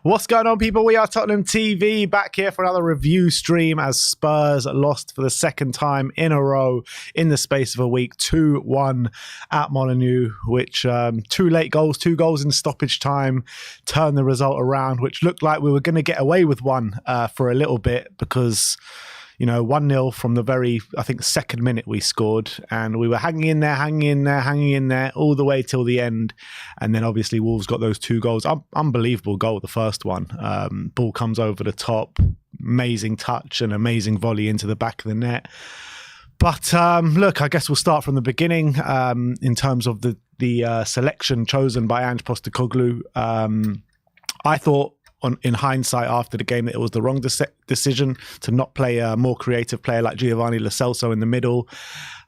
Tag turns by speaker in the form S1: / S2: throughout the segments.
S1: What's going on, people? We are Tottenham TV, back here for another review stream as Spurs lost for the second time in a row in the space of a week, 2-1 at Molineux, which two late goals, 2 goals in stoppage time, turned the result around, which looked like we were going to get away with one for a little bit because, you know, 1-0 from the very, I think, second minute we scored, and we were hanging in there all the way till the end. And then obviously Wolves got those 2 goals. Unbelievable goal, the first one. Ball comes over the top, amazing touch and amazing volley into the back of the net. But look, I guess we'll start from the beginning in terms of the selection chosen by Ange Postecoglou. I thought, in hindsight after the game, that it was the wrong decision to not play a more creative player like Giovanni Lo Celso in the middle.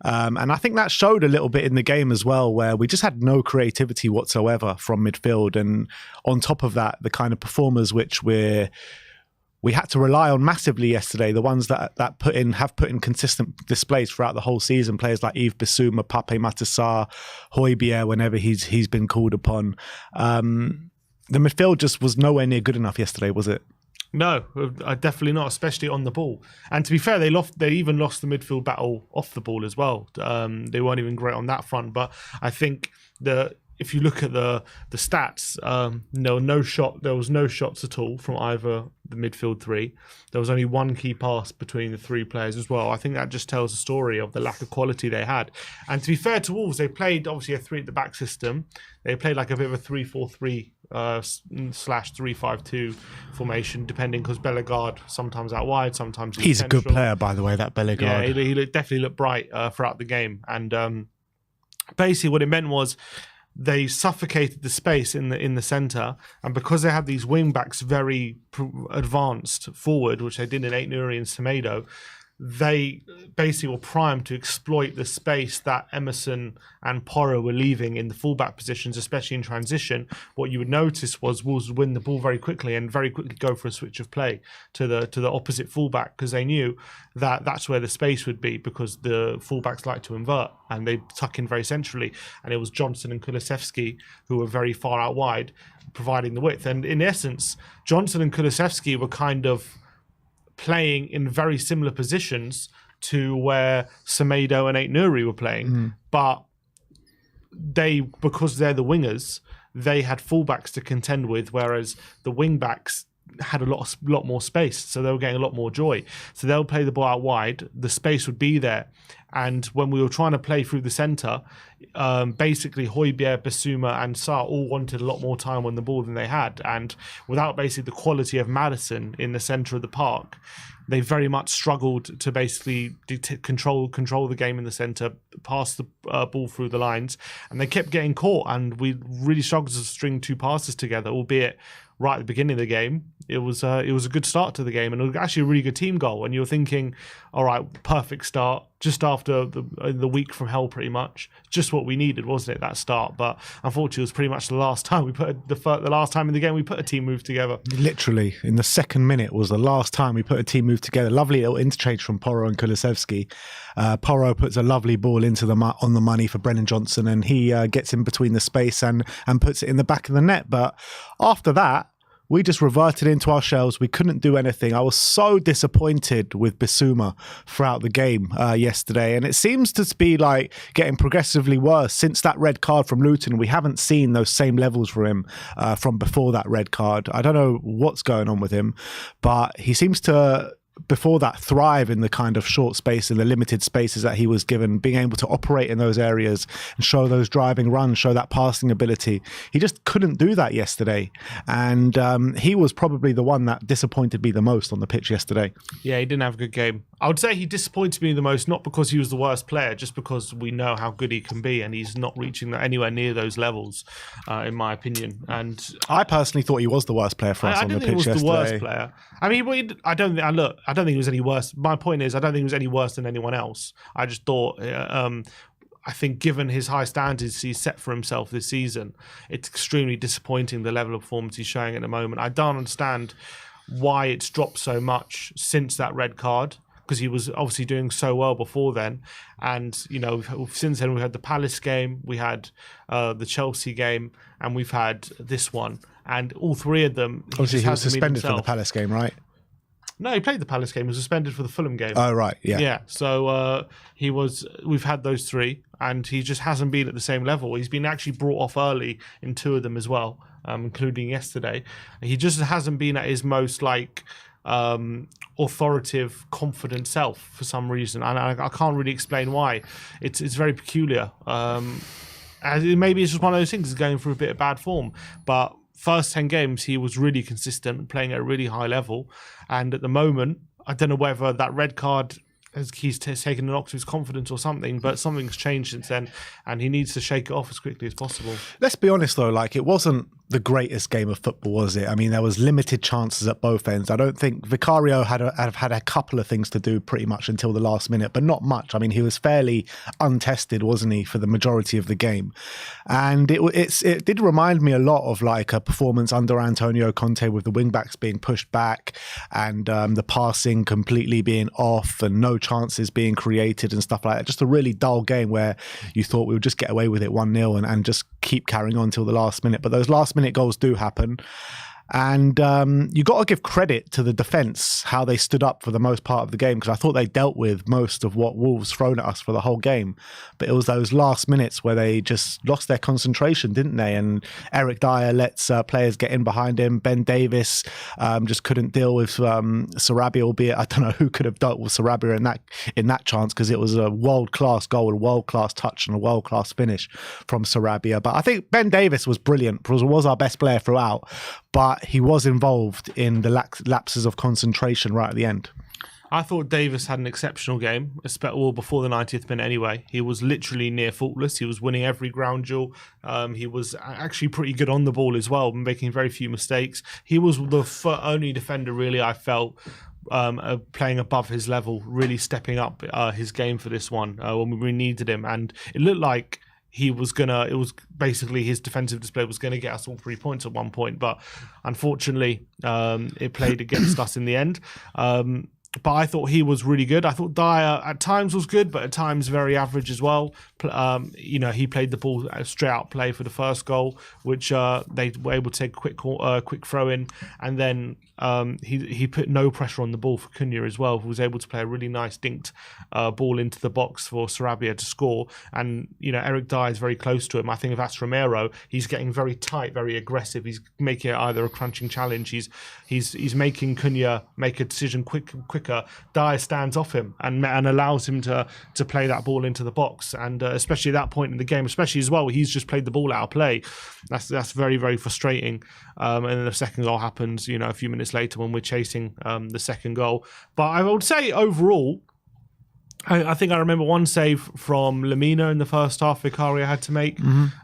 S1: And I think that showed a little bit in the game as well, where we just had no creativity whatsoever from midfield. And on top of that, the kind of performers which we had to rely on massively yesterday, the ones that have put in consistent displays throughout the whole season, players like Yves Bissouma, Pape Matar, Højbjerg, whenever he's been called upon. The midfield just was nowhere near good enough yesterday, was it?
S2: No, definitely not, especially on the ball. And to be fair, they even lost the midfield battle off the ball as well. They weren't even great on that front. But I think if you look at the stats, there was no shots at all from either the midfield three. There was only 1 key pass between the 3 players as well. I think that just tells the story of the lack of quality they had. And to be fair to Wolves, they played obviously a 3 at the back system. They played like a bit of a 3-4-3 /3-5-2 formation, depending, because Bellegarde sometimes out wide, sometimes
S1: he's a good player, by the way, that Bellegarde.
S2: Yeah, he definitely looked bright throughout the game. And basically what it meant was they suffocated the space in the centre, and because they had these wing backs very advanced forward, which they did in Aït-Nouri and Semedo, they basically were primed to exploit the space that Emerson and Porro were leaving in the fullback positions, especially in transition. What you would notice was Wolves would win the ball very quickly and very quickly go for a switch of play to the opposite fullback, because they knew that that's where the space would be, because the fullbacks like to invert and they tuck in very centrally. And it was Johnson and Kulusevski who were very far out wide, providing the width. And in essence, Johnson and Kulusevski were kind of playing in very similar positions to where Semedo and Aït-Nouri were playing, but because they're the wingers, they had fullbacks to contend with, whereas the wingbacks had a lot more space, so they were getting a lot more joy. So they'll play the ball out wide, the space would be there, and when we were trying to play through the centre, basically Højbjerg, Bissouma and Sarr all wanted a lot more time on the ball than they had, and without basically the quality of Maddison in the centre of the park, they very much struggled to basically control the game in the centre, pass the ball through the lines, and they kept getting caught, and we really struggled to string 2 passes together, albeit right at the beginning of the game. It was a good start to the game, and it was actually a really good team goal. And you're thinking, all right, perfect start, just after the week from hell, pretty much, just what we needed, wasn't it? That start, but unfortunately, it was pretty much the last time we put the last time in the game we put a team move together.
S1: Literally, in the second minute was the last time we put a team move together. Lovely little interchange from Porro and Kulusevski. Porro puts a lovely ball into on the money for Brennan Johnson, and he gets in between the space and puts it in the back of the net. But after that, we just reverted into our shells. We couldn't do anything. I was so disappointed with Bissouma throughout the game yesterday. And it seems to be like getting progressively worse since that red card from Luton. We haven't seen those same levels for him from before that red card. I don't know what's going on with him, but he seems to, before that, thrive in the kind of short space and the limited spaces that he was given, being able to operate in those areas and show those driving runs, show that passing ability. He just couldn't do that yesterday, and he was probably the one that disappointed me the most on the pitch yesterday.
S2: Yeah, he didn't have a good game. I would say he disappointed me the most, not because he was the worst player, just because we know how good he can be, and he's not reaching anywhere near those levels, in my opinion. And
S1: I personally thought he was the worst player for us on the pitch yesterday.
S2: I didn't think he was the worst player. I mean, I don't think he was any worse. My point is, I don't think he was any worse than anyone else. I just thought, I think given his high standards he's set for himself this season, it's extremely disappointing the level of performance he's showing at the moment. I don't understand why it's dropped so much since that red card, because he was obviously doing so well before then. And, you know, since then we had the Palace game, we had the Chelsea game, and we've had this one. and all three of them.
S1: Obviously, he was suspended for the Palace game, right?
S2: No, he played the Palace game. He was suspended for the Fulham game.
S1: Oh, right, yeah.
S2: Yeah, so we've had those three, and he just hasn't been at the same level. He's been actually brought off early in two of them as well, including yesterday. He just hasn't been at his most, authoritative, confident self for some reason. And I can't really explain why. It's very peculiar. Maybe it's just one of those things, he's going through a bit of bad form. But first 10 games, he was really consistent, playing at a really high level. And at the moment, I don't know whether that red card he's taken a knock to his confidence or something, but something's changed since then, and he needs to shake it off as quickly as possible.
S1: Let's be honest, though, it wasn't the greatest game of football, was it? I mean, there was limited chances at both ends. I don't think Vicario had a couple of things to do pretty much until the last minute, but not much. I mean, he was fairly untested, wasn't he, for the majority of the game? And it did remind me a lot of a performance under Antonio Conte, with the wing-backs being pushed back and the passing completely being off and no chances being created and stuff like that. Just a really dull game where you thought we would just get away with it 1-0 and just keep carrying on till the last minute. But those last minute goals do happen. And you got to give credit to the defence, how they stood up for the most part of the game, because I thought they dealt with most of what Wolves thrown at us for the whole game. But it was those last minutes where they just lost their concentration, didn't they? And Eric Dyer lets players get in behind him. Ben Davies just couldn't deal with Sarabia, albeit I don't know who could have dealt with Sarabia in that chance, because it was a world-class goal, a world-class touch and a world-class finish from Sarabia. But I think Ben Davies was brilliant, was our best player throughout. But he was involved in the lapses of concentration right at the end.
S2: I thought Davis had an exceptional game, well, before the 90th minute anyway. He was literally near faultless. He was winning every ground duel. He was actually pretty good on the ball as well, making very few mistakes. He was the only defender, really, I felt, playing above his level, really stepping up his game for this one when we needed him. And it looked like it was basically his defensive display was going to get us all 3 points at one point, but unfortunately it played against us in the end. But I thought he was really good. I thought Dyer at times was good, but at times very average as well. He played the ball straight out play for the first goal, which they were able to take a quick throw in, and then he put no pressure on the ball for Cunha as well, who was able to play a really nice dinked ball into the box for Sarabia to score. And Eric Dyer is very close to him. I think if that's Romero, he's getting very tight, very aggressive. He's making it either a crunching challenge. He's making Cunha make a decision quicker. Dyer stands off him and allows him to play that ball into the box. And especially at that point in the game, especially as well, he's just played the ball out of play. That's very, very frustrating. And then the second goal happens, a few minutes later when we're chasing the second goal. But I would say overall, I think I remember one save from Lamina in the first half Vicario had to make.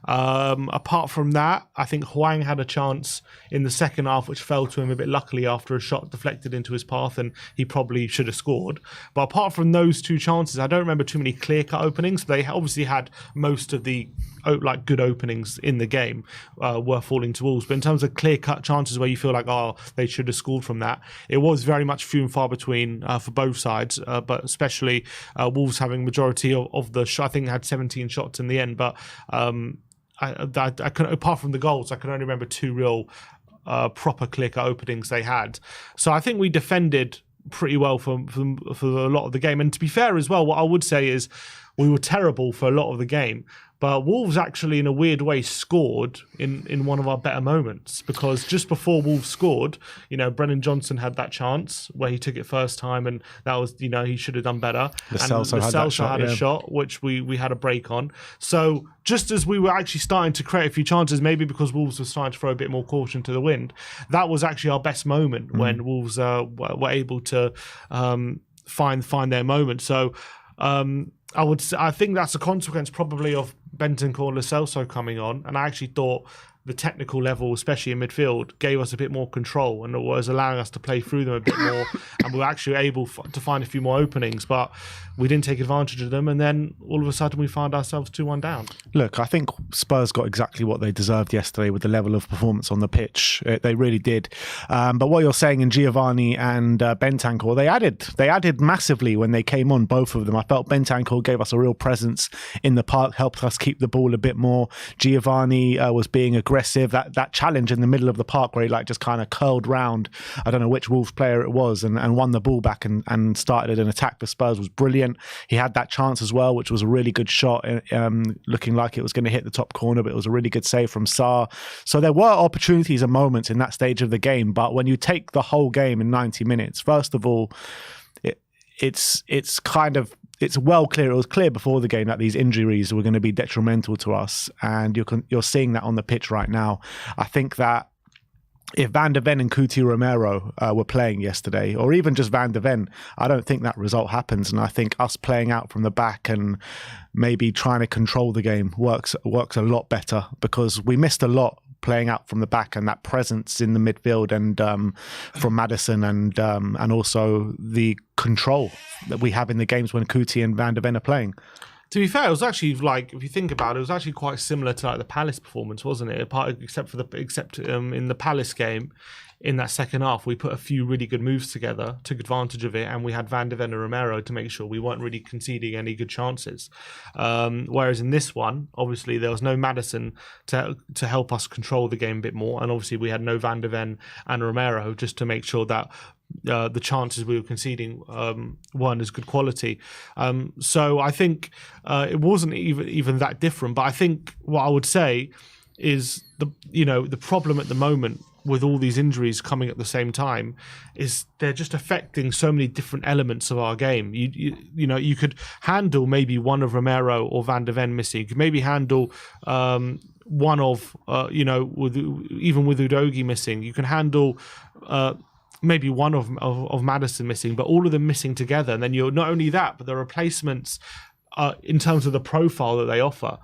S2: Apart from that, I think Hwang had a chance in the second half which fell to him a bit luckily after a shot deflected into his path, and he probably should have scored. But apart from those two chances, I don't remember too many clear-cut openings. They obviously had most of the good openings in the game were falling to Wolves. But in terms of clear-cut chances where you feel like, they should have scored from that, it was very much few and far between for both sides, but especially Wolves having majority of the shot. I think they had 17 shots in the end, but I can, apart from the goals, I can only remember two real proper clear-cut openings they had. So I think we defended pretty well for a lot of the game. And to be fair as well, what I would say is we were terrible for a lot of the game. But Wolves actually, in a weird way, scored in one of our better moments, because just before Wolves scored, Brennan Johnson had that chance where he took it first time, and that was, he should have done better. Lo Celso had a shot, which we had a break on. So just as we were actually starting to create a few chances, maybe because Wolves were starting to throw a bit more caution to the wind, that was actually our best moment when Wolves were able to find their moment. So I think that's a consequence probably of Bentancur and Lo Celso coming on, and I actually thought the technical level, especially in midfield, gave us a bit more control and it was allowing us to play through them a bit more, and we were actually able to find a few more openings, but we didn't take advantage of them, and then all of a sudden we found ourselves 2-1 down. Look,
S1: I think Spurs got exactly what they deserved yesterday with the level of performance on the pitch. They really did. But what you're saying in Giovanni and Bentancur, they added massively when they came on, both of them. I felt Bentancur gave us a real presence in the park, helped us keep the ball a bit more. Giovanni was being aggressive aggressive. That challenge in the middle of the park where he like just kind of curled round, I don't know which Wolves player it was, and won the ball back and started an attack for Spurs was brilliant. He had that chance as well, which was a really good shot, looking like it was going to hit the top corner, but it was a really good save from Sarr. So there were opportunities and moments in that stage of the game, but when you take the whole game in 90 minutes, first of all, it's well clear. It was clear before the game that these injuries were going to be detrimental to us, and you're seeing that on the pitch right now. I think that if Van de Ven and Cuti Romero were playing yesterday, or even just Van de Ven, I don't think that result happens. And I think us playing out from the back and maybe trying to control the game works a lot better, because we missed a lot playing out from the back, and that presence in the midfield and from Maddison and also the control that we have in the games when Cuti and Van de Ven are playing.
S2: To be fair, it was actually like, if you think about it, it was actually quite similar to like the Palace performance, wasn't it? Except in the Palace game, in that second half, we put a few really good moves together, took advantage of it, and we had Van de Ven and Romero to make sure we weren't really conceding any good chances. Whereas in this one, obviously there was no Maddison to help us control the game a bit more, and obviously we had no Van de Ven and Romero just to make sure that the chances we were conceding weren't as good quality. So I think it wasn't even that different. But I think what I would say is the problem at the moment with all these injuries coming at the same time is they're just affecting so many different elements of our game. You could handle maybe one of Romero or Van de Ven missing. You could maybe handle one of even with Udogie missing. You can handle maybe one of Maddison missing, but all of them missing together. And then you're not only that, but the replacements in terms of the profile that they offer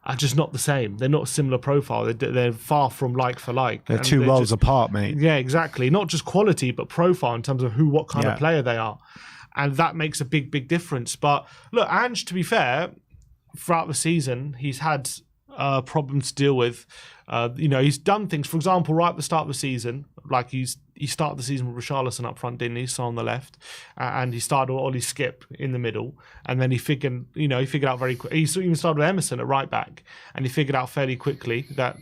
S2: are just not the same. They're not a similar profile. They're far from like for like.
S1: They're two worlds apart, mate.
S2: Yeah, exactly. Not just quality, but profile in terms of what kind of player they are. And that makes a big, big difference. But look, Ange, to be fair, throughout the season, he's had problems to deal with. He's done things, for example, right at the start of the season, like he started the season with Richarlison up front, didn't he? So on the left, and he started Ollie Skip in the middle, and then he figured out very quickly. He even started with Emerson at right back, and he figured out fairly quickly that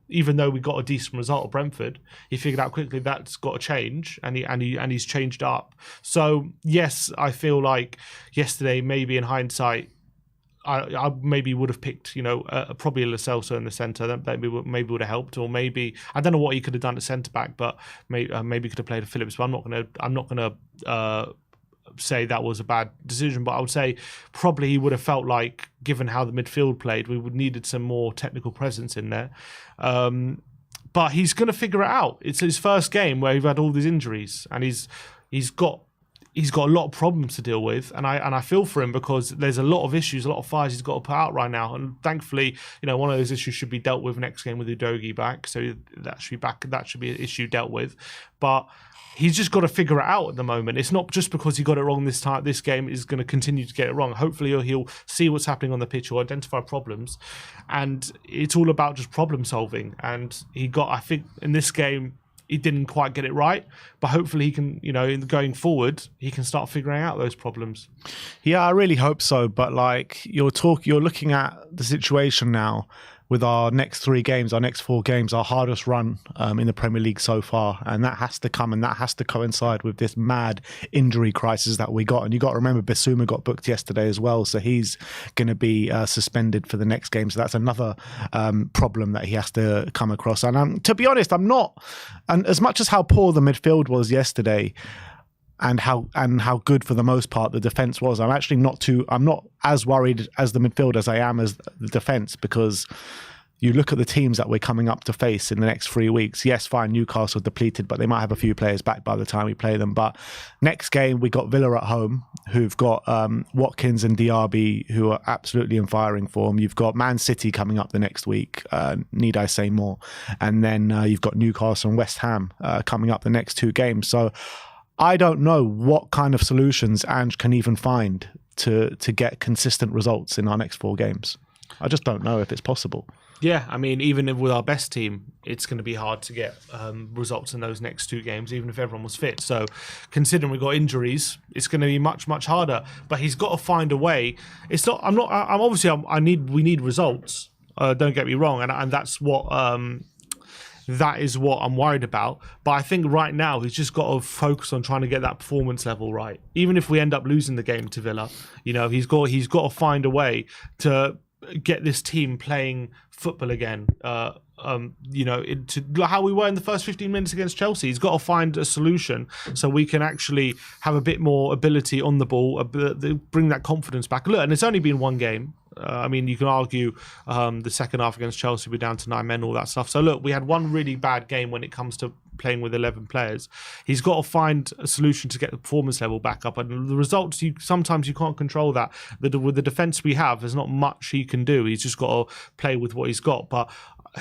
S2: even though we got a decent result at Brentford, he figured out quickly that's got to change, and he's changed up. So yes, I feel like yesterday, maybe in hindsight, I maybe would have picked, probably Lo Celso in the centre. That maybe would have helped, or maybe I don't know what he could have done at centre back, but maybe could have played a Phillips. But I'm not gonna say that was a bad decision. But I would say probably he would have felt like, given how the midfield played, we would needed some more technical presence in there. But he's going to figure it out. It's his first game where he's had all these injuries, and he's got a lot of problems to deal with, and I feel for him, because there's a lot of issues, a lot of fires he's got to put out right now. And thankfully, one of those issues should be dealt with next game with Udogie back, so that should be an issue dealt with. But he's just got to figure it out at the moment. It's not just because he got it wrong this time. This game is going to continue to get it wrong. Hopefully, he'll see what's happening on the pitch, or identify problems, and it's all about just problem solving. And I think in this game, he didn't quite get it right, but hopefully he can, going forward, he can start figuring out those problems.
S1: Yeah, I really hope so. But you're looking at the situation now with our next 3 games, our next 4 games, our hardest run in the Premier League so far. And that has to come, and that has to coincide with this mad injury crisis that we got. And you got to remember, Bissouma got booked yesterday as well. So he's going to be suspended for the next game. So that's another problem that he has to come across. And to be honest, and as much as how poor the midfield was yesterday, and how good for the most part the defense was, I'm not as worried as the midfield as I am as the defense, because you look at the teams that we're coming up to face in the next 3 weeks. Yes, fine, Newcastle depleted, but they might have a few players back by the time we play them. But next game, we got Villa at home, who've got Watkins and Diaby, who are absolutely in firing form. You've got Man City coming up the next week. Need I say more? And then you've got Newcastle and West Ham coming up the next 2 games. So I don't know what kind of solutions Ange can even find to get consistent results in our next 4 games. I just don't know if it's possible.
S2: Yeah, I mean, even with our best team, it's going to be hard to get results in those next 2 games, even if everyone was fit. So, considering we've got injuries, it's going to be much, much harder. But he's got to find a way. We need results. Don't get me wrong, and that's what. That is what I'm worried about. But I think right now he's just got to focus on trying to get that performance level right. Even if we end up losing the game to Villa, he's got to find a way to get this team playing football again. To how we were in the first 15 minutes against Chelsea. He's got to find a solution so we can actually have a bit more ability on the ball, bring that confidence back. Look, and it's only been one game. You can argue the second half against Chelsea, we're down to 9 men, all that stuff. So look, we had one really bad game when it comes to playing with 11 players. He's got to find a solution to get the performance level back up. And the results, sometimes you can't control that. With the defence we have, there's not much he can do. He's just got to play with what he's got. But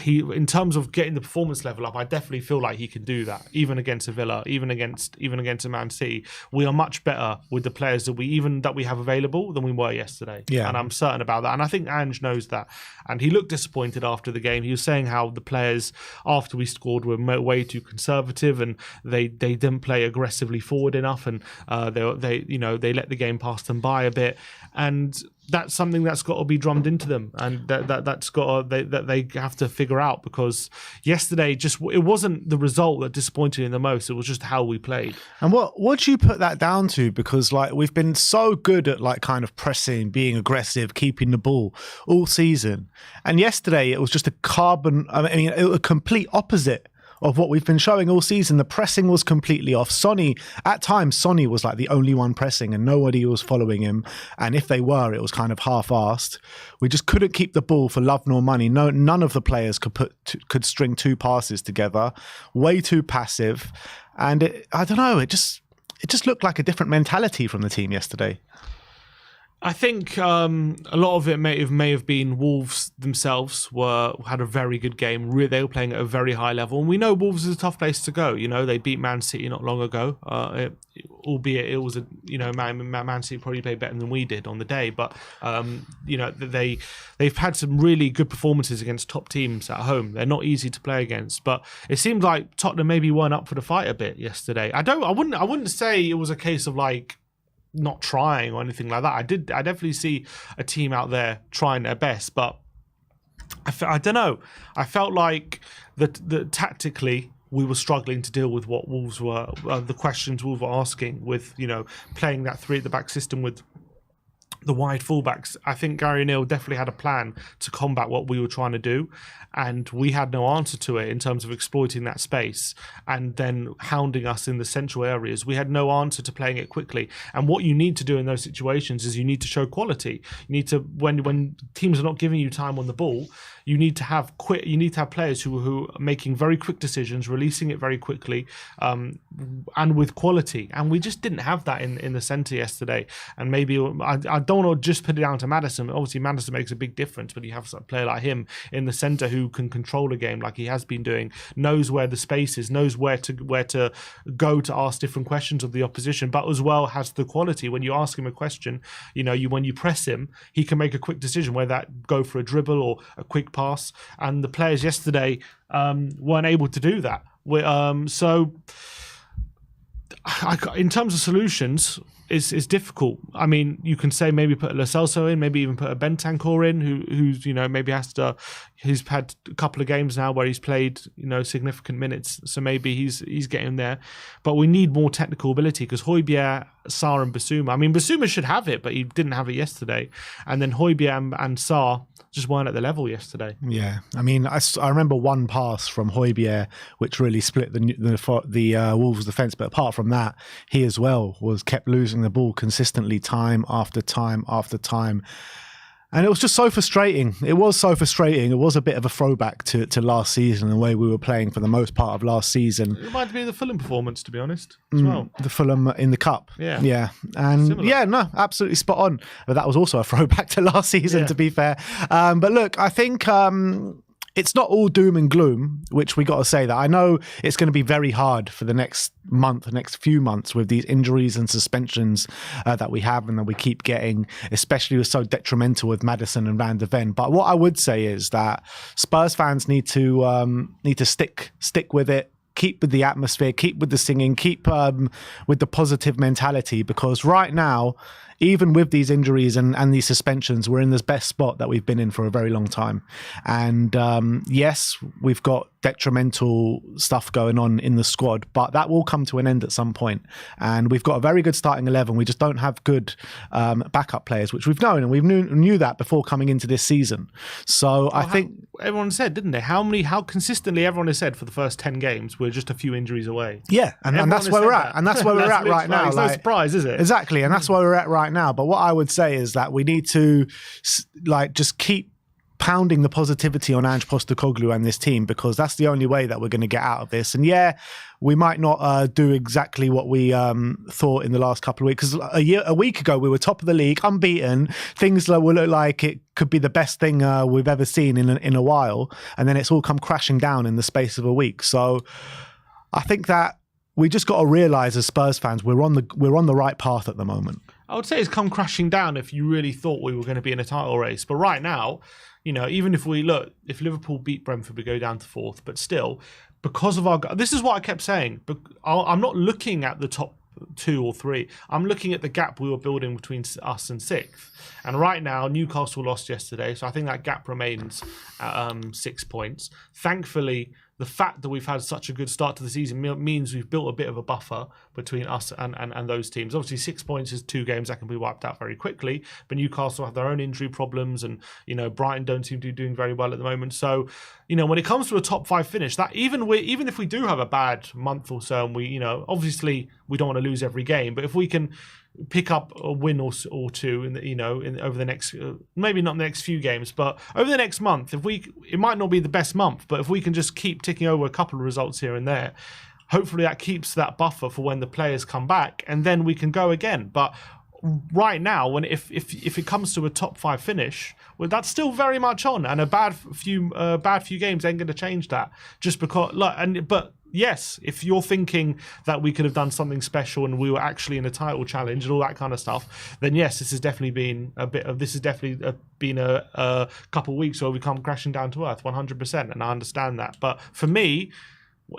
S2: in terms of getting the performance level up, I definitely feel like he can do that. Even against a Villa, even against a Man City, we are much better with the players that we have available than we were yesterday. Yeah. And I'm certain about that. And I think Ange knows that. And he looked disappointed after the game. He was saying how the players after we scored were way too conservative and they didn't play aggressively forward enough, and they let the game pass them by a bit. And that's something that's got to be drummed into them, and that they have to figure out, because yesterday it wasn't the result that disappointed in the most. It was just how we played. And
S1: what do you put that down to? Because we've been so good at kind of pressing, being aggressive, keeping the ball all season, and yesterday it was just a complete opposite of what we've been showing all season. The pressing was completely off. At times, Sonny was the only one pressing and nobody was following him. And if they were, it was kind of half-assed. We just couldn't keep the ball for love nor money. None of the players could string 2 passes together. Way too passive. And I don't know, it just looked like a different mentality from the team yesterday.
S2: I think a lot of it may have been Wolves themselves had a very good game. They were playing at a very high level, and we know Wolves is a tough place to go. They beat Man City not long ago, albeit it was Man City probably played better than we did on the day. But they've had some really good performances against top teams at home. They're not easy to play against, but it seemed like Tottenham maybe weren't up for the fight a bit yesterday. I wouldn't say it was a case of not trying or anything like that. I definitely see a team out there trying their best, but I don't know. I felt like that tactically we were struggling to deal with what Wolves were, the questions Wolves were asking with, playing that 3 at the back system with the wide fullbacks. I think Gary O'Neill definitely had a plan to combat what we were trying to do, and we had no answer to it in terms of exploiting that space and then hounding us in the central areas. We had no answer to playing it quickly. And what you need to do in those situations is you need to show quality. You need to, when teams are not giving you time on the ball, you need to have players who are making very quick decisions, releasing it very quickly, and with quality. And we just didn't have that in the centre yesterday. And maybe I don't want to just put it down to Maddison. Obviously, Maddison makes a big difference, but you have a player like him in the centre who can control a game like he has been doing, knows where the space is, knows where to go to ask different questions of the opposition, but as well has the quality. When you ask him a question, when you press him, he can make a quick decision, whether that go for a dribble or a quick pass. And the players yesterday weren't able to do that. In terms of solutions, it's difficult. You can say maybe put a Lo Celso in, maybe even put a Bentancur in, who's maybe he's had a couple of games now where he's played significant minutes, so maybe he's getting there. But we need more technical ability, because Højbjerg, Sarr and Bissouma. Bissouma should have it, but he didn't have it yesterday. And then Højbjerg and Sarr just weren't at the level yesterday.
S1: Yeah, I remember one pass from Højbjerg which really split the Wolves defence, but apart from that, he as well kept losing the ball consistently, time after time after time. And it was just so frustrating. It was so frustrating. It was a bit of a throwback to last season, the way we were playing for the most part of last season.
S2: It reminded me of the Fulham performance, to be honest, as well.
S1: The Fulham in the Cup.
S2: Yeah.
S1: And
S2: similar.
S1: Yeah, no, absolutely spot on. But that was also a throwback to last season, to be fair. But look, I think it's not all doom and gloom, which we got to say that. I know it's going to be very hard for the next few months with these injuries and suspensions that we have and that we keep getting, especially was so detrimental with Maddison and Van de Ven. But what I would say is that Spurs fans need to stick with it. Keep with the atmosphere, keep with the singing, keep with the positive mentality, because right now even with these injuries and these suspensions, we're in this best spot that we've been in for a very long time. And yes, we've got detrimental stuff going on in the squad, but that will come to an end at some point. And we've got a very good starting 11. We just don't have good backup players, which we've known, and we knew that before coming into this season. So I think
S2: everyone said, didn't they? How consistently everyone has said for the first 10 games, we're just a few injuries away.
S1: Yeah, and that's where we're at. And that's where we're at right now.
S2: It's no surprise, is it?
S1: Exactly, and that's where we're at right now. But what I would say is that we need to just keep pounding the positivity on Ange Postecoglou and this team, because that's the only way that we're going to get out of this. And yeah, we might not do exactly what we thought in the last couple of weeks, because a week ago we were top of the league, unbeaten. Things will look like it could be the best thing we've ever seen in a while, and then it's all come crashing down in the space of a week. So I think that we just got to realise as Spurs fans we're on the right path at the moment.
S2: I would say it's come crashing down if you really thought we were going to be in a title race. But right now, even if if Liverpool beat Brentford, we go down to 4th. But still, because of this is what I kept saying. I'm not looking at the top 2 or 3. I'm looking at the gap we were building between us and 6th. And right now, Newcastle lost yesterday, so I think that gap remains at 6 points. Thankfully, the fact that we've had such a good start to the season means we've built a bit of a buffer between us and those teams. Obviously, 6 points is 2 games that can be wiped out very quickly, but Newcastle have their own injury problems, and Brighton don't seem to be doing very well at the moment. So, when it comes to a top 5 finish, that even if we do have a bad month or so, and we obviously we don't want to lose every game, but if we can pick up a win or two over the next maybe not the next few games, but over the next month, it might not be the best month, but if we can just keep ticking over a couple of results here and there, hopefully that keeps that buffer for when the players come back, and then we can go again. But right now, if it comes to a top 5 finish, well, that's still very much on, and a bad few games ain't going to change that. Just because, but yes, if you're thinking that we could have done something special and we were actually in a title challenge and all that kind of stuff, then yes, this has definitely been a couple of weeks where we come crashing down to earth, 100%, and I understand that. But for me,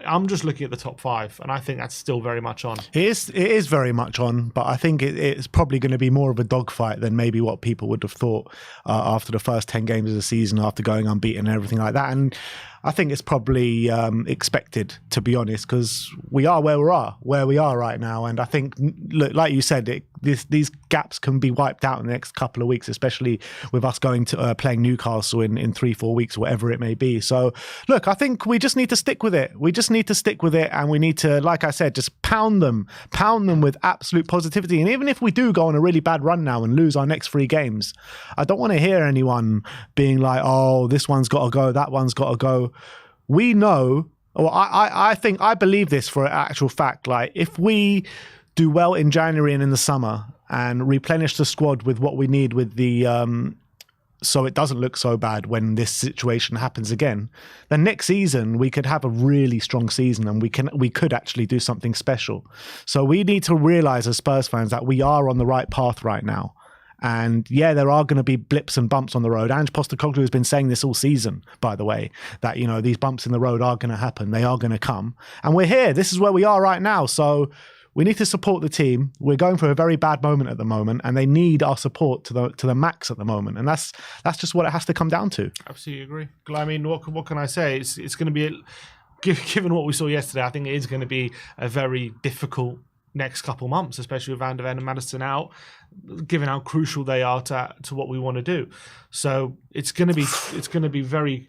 S2: I'm just looking at the top 5, and I think that's still very much on.
S1: It is very much on, but I think it's probably going to be more of a dogfight than maybe what people would have thought after the first 10 games of the season, after going unbeaten and everything like that. And I think it's probably expected, to be honest, because we are where we are right now. And I think, look, like you said, these gaps can be wiped out in the next couple of weeks, especially with us going to playing Newcastle in 3-4 weeks, whatever it may be. So, look, I think we just need to stick with it. And we need to, like I said, just pound them with absolute positivity. And even if we do go on a really bad run now and lose our next 3 games, I don't want to hear anyone being like, oh, this one's got to go, that one's got to go. We know, or I believe this for an actual fact, like if we do well in January and in the summer and replenish the squad with what we need with the so it doesn't look so bad when this situation happens again, then next season we could have a really strong season, and we could actually do something special. So we need to realize as Spurs fans that we are on the right path right now. And yeah, there are going to be blips and bumps on the road. Ange Postecoglou has been saying this all season, by the way, that, these bumps in the road are going to happen. They are going to come. And we're here. This is where we are right now. So we need to support the team. We're going through a very bad moment at the moment, and they need our support to the max at the moment. And that's just what it has to come down to.
S2: Absolutely agree. I mean, what can I say? It's going to be, given what we saw yesterday, I think it is going to be a very difficult next couple months, especially with Van de Ven and Maddison out, given how crucial they are to what we want to do. So it's going to be very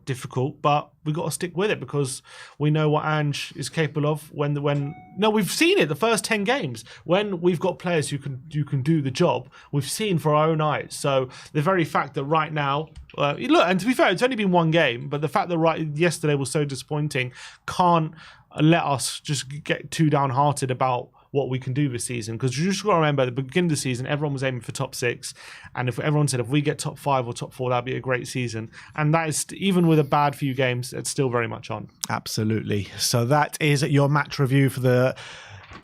S2: difficult, but we've got to stick with it because we know what Ange is capable of. We've seen it the first 10 games when we've got players who can do the job. We've seen for our own eyes. So the very fact that right now, look, and to be fair, it's only been one game, but the fact that yesterday was so disappointing can't let us just get too downhearted about what we can do this season, because you just got to remember at the beginning of the season everyone was aiming for top 6, and if everyone said if we get top 5 or top 4 that'd be a great season, and that is, even with a bad few games, it's still very much on.
S1: Absolutely. So that is your match review for the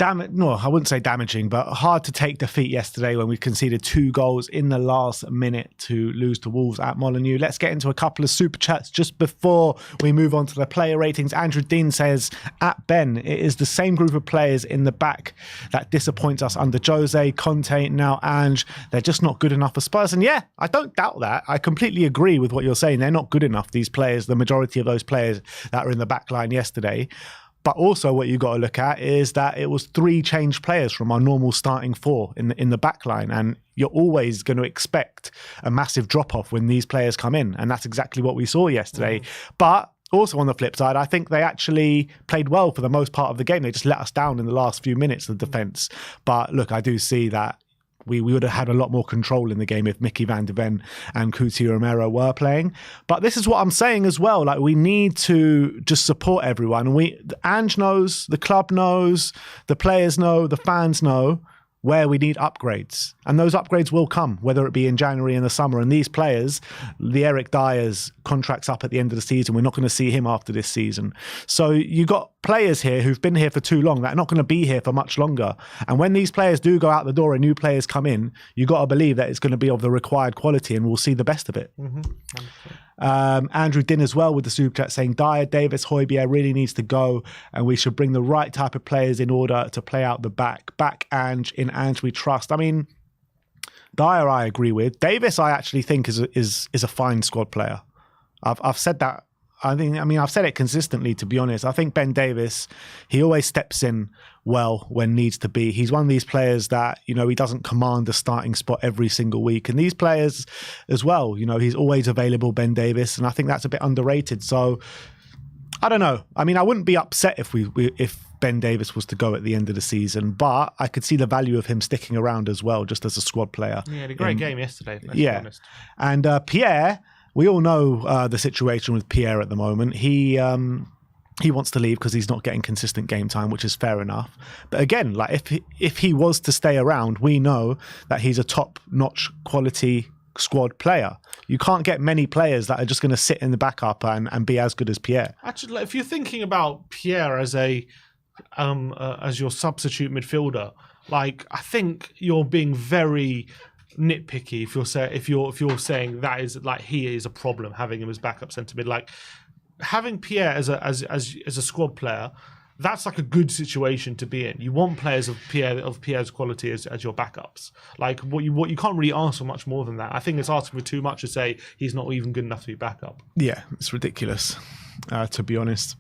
S1: No, I wouldn't say damaging, but hard to take defeat yesterday when we conceded 2 goals in the last minute to lose to Wolves at Molineux. Let's get into a couple of super chats just before we move on to the player ratings. Andrew Dean says, at Ben, it is the same group of players in the back that disappoints us under Jose, Conte, now Ange. They're just not good enough for Spurs. And yeah, I don't doubt that. I completely agree with what you're saying. They're not good enough, these players, the majority of those players that were in the back line yesterday. But also what you've got to look at is that it was 3 changed players from our normal starting 4 in the back line. And you're always going to expect a massive drop-off when these players come in. And that's exactly what we saw yesterday. But also on the flip side, I think they actually played well for the most part of the game. They just let us down in the last few minutes of the defence. But look, I do see that we would have had a lot more control in the game if Mickey van de Ven and Cuti Romero were playing. But this is what I'm saying as well. Like, we need to just support everyone. Ange knows, the club knows, the players know, the fans know where we need upgrades. And those upgrades will come, whether it be in January in the summer. And these players, the Eric Dyer's contract's up at the end of the season. We're not going to see him after this season. So you got players here who've been here for too long that are not going to be here for much longer. And when these players do go out the door and new players come in, you got to believe that it's going to be of the required quality and we'll see the best of it. Andrew Din as well with the super chat saying Dyer, Davis, Højbjerg really needs to go and we should bring the right type of players in order to play out the back Ange, in Ange we trust. I mean, Dyer I agree with. Davis I actually think is a fine squad player. I've said that. I've said it consistently, to be honest. I think Ben Davis, he always steps in well when needs to be. He's one of these players that, he doesn't command a starting spot every single week. And these players as well, he's always available, Ben Davis. And I think that's a bit underrated. So, I don't know. I wouldn't be upset if Ben Davis was to go at the end of the season, but I could see the value of him sticking around as well, just as a squad player.
S2: Yeah, he had a great game yesterday, let's be honest.
S1: And Pierre, we all know the situation with Pierre at the moment. He wants to leave because he's not getting consistent game time, which is fair enough. But again, like if he was to stay around, we know that he's a top-notch quality squad player. You can't get many players that are just going to sit in the backup and be as good as Pierre.
S2: Actually, if you're thinking about Pierre as as your substitute midfielder, like, I think you're being very nitpicky if you're saying that is like he is a problem having him as backup centre mid. Like, having Pierre as a squad player, that's like a good situation to be in. You want players of Pierre's quality as your backups. Like, what you can't really ask for much more than that. I think it's asking for too much to say he's not even good enough to be backup. Yeah,
S1: it's ridiculous, to be honest.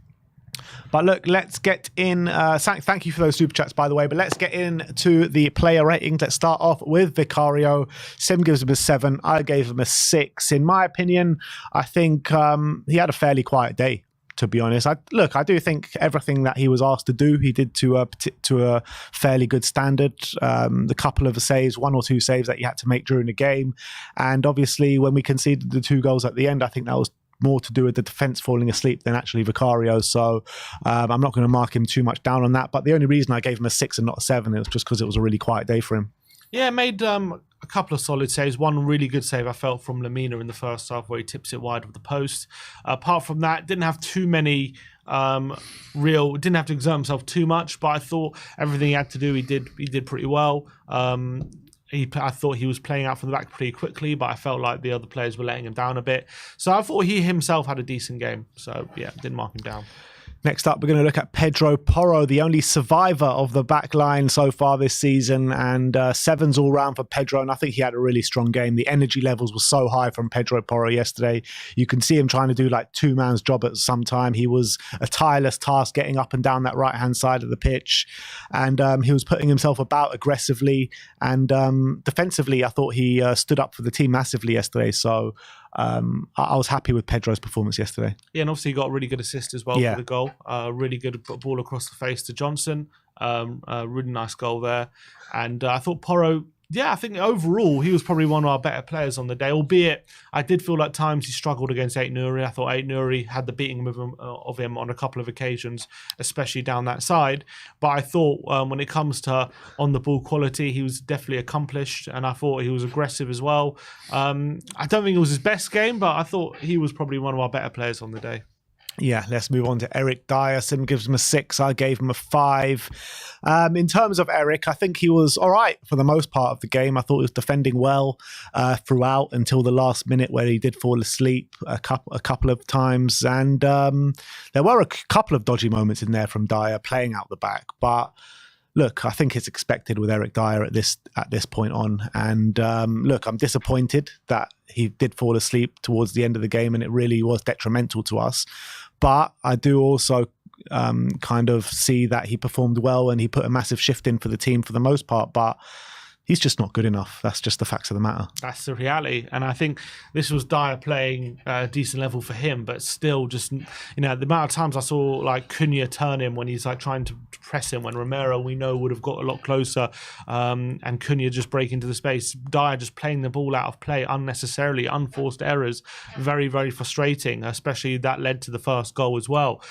S1: But look, let's get in. Thank you for those super chats, by the way. But let's get into the player ratings. Let's start off with Vicario. Sim gives him a 7. I gave him a 6. In my opinion, I think he had a fairly quiet day, to be honest. I do think everything that he was asked to do, he did to a fairly good standard. The couple of saves, 1 or 2 saves that he had to make during the game. And obviously, when we conceded the 2 goals at the end, I think that was more to do with the defence falling asleep than actually Vicario. So I'm not going to mark him too much down on that. But the only reason I gave him a 6 and not a 7 is just because it was a really quiet day for him.
S2: Yeah, made a couple of solid saves. One really good save I felt from Lemina in the first half where he tips it wide of the post. Apart from that, didn't have too many didn't have to exert himself too much, but I thought everything he had to do, he did pretty well. I thought he was playing out from the back pretty quickly, but I felt like the other players were letting him down a bit. So I thought he himself had a decent game. So yeah, didn't mark him down.
S1: Next up, we're going to look at Pedro Porro, the only survivor of the back line so far this season, and 7s all round for Pedro, and I think he had a really strong game. The energy levels were so high from Pedro Porro yesterday. You can see him trying to do like 2-man's job at some time. He was a tireless task getting up and down that right-hand side of the pitch, and he was putting himself about aggressively, and defensively, I thought he stood up for the team massively yesterday, so I was happy with Pedro's performance yesterday.
S2: Yeah, and obviously he got a really good assist as well for the goal. Really good ball across the face to Johnson. Really nice goal there. And I thought Porro, I think overall he was probably one of our better players on the day, albeit I did feel at times he struggled against Aït-Nouri. I thought Aït-Nouri had the beating of him on a couple of occasions, especially down that side. But I thought when it comes to on-the-ball quality, he was definitely accomplished, and I thought he was aggressive as well. I don't think it was his best game, but I thought he was probably one of our better players on the day.
S1: Yeah, let's move on to Eric Dyer. Sim gives him a 6. I gave him a 5. In terms of Eric, I think he was all right for the most part of the game. I thought he was defending well throughout until the last minute where he did fall asleep a couple of times. And there were a couple of dodgy moments in there from Dyer playing out the back. But look, I think it's expected with Eric Dyer at this point on. And look, I'm disappointed that he did fall asleep towards the end of the game, and it really was detrimental to us. But I do also kind of see that he performed well and he put a massive shift in for the team for the most part. But he's just not good enough. That's just the facts of the matter.
S2: That's the reality. And I think this was Dyer playing a decent level for him, but still just, the amount of times I saw like Cunha turn him when he's like trying to press him, when Romero, we know, would have got a lot closer, and Cunha just break into the space. Dyer just playing the ball out of play unnecessarily, unforced errors. Very, very frustrating, especially that led to the first goal as well.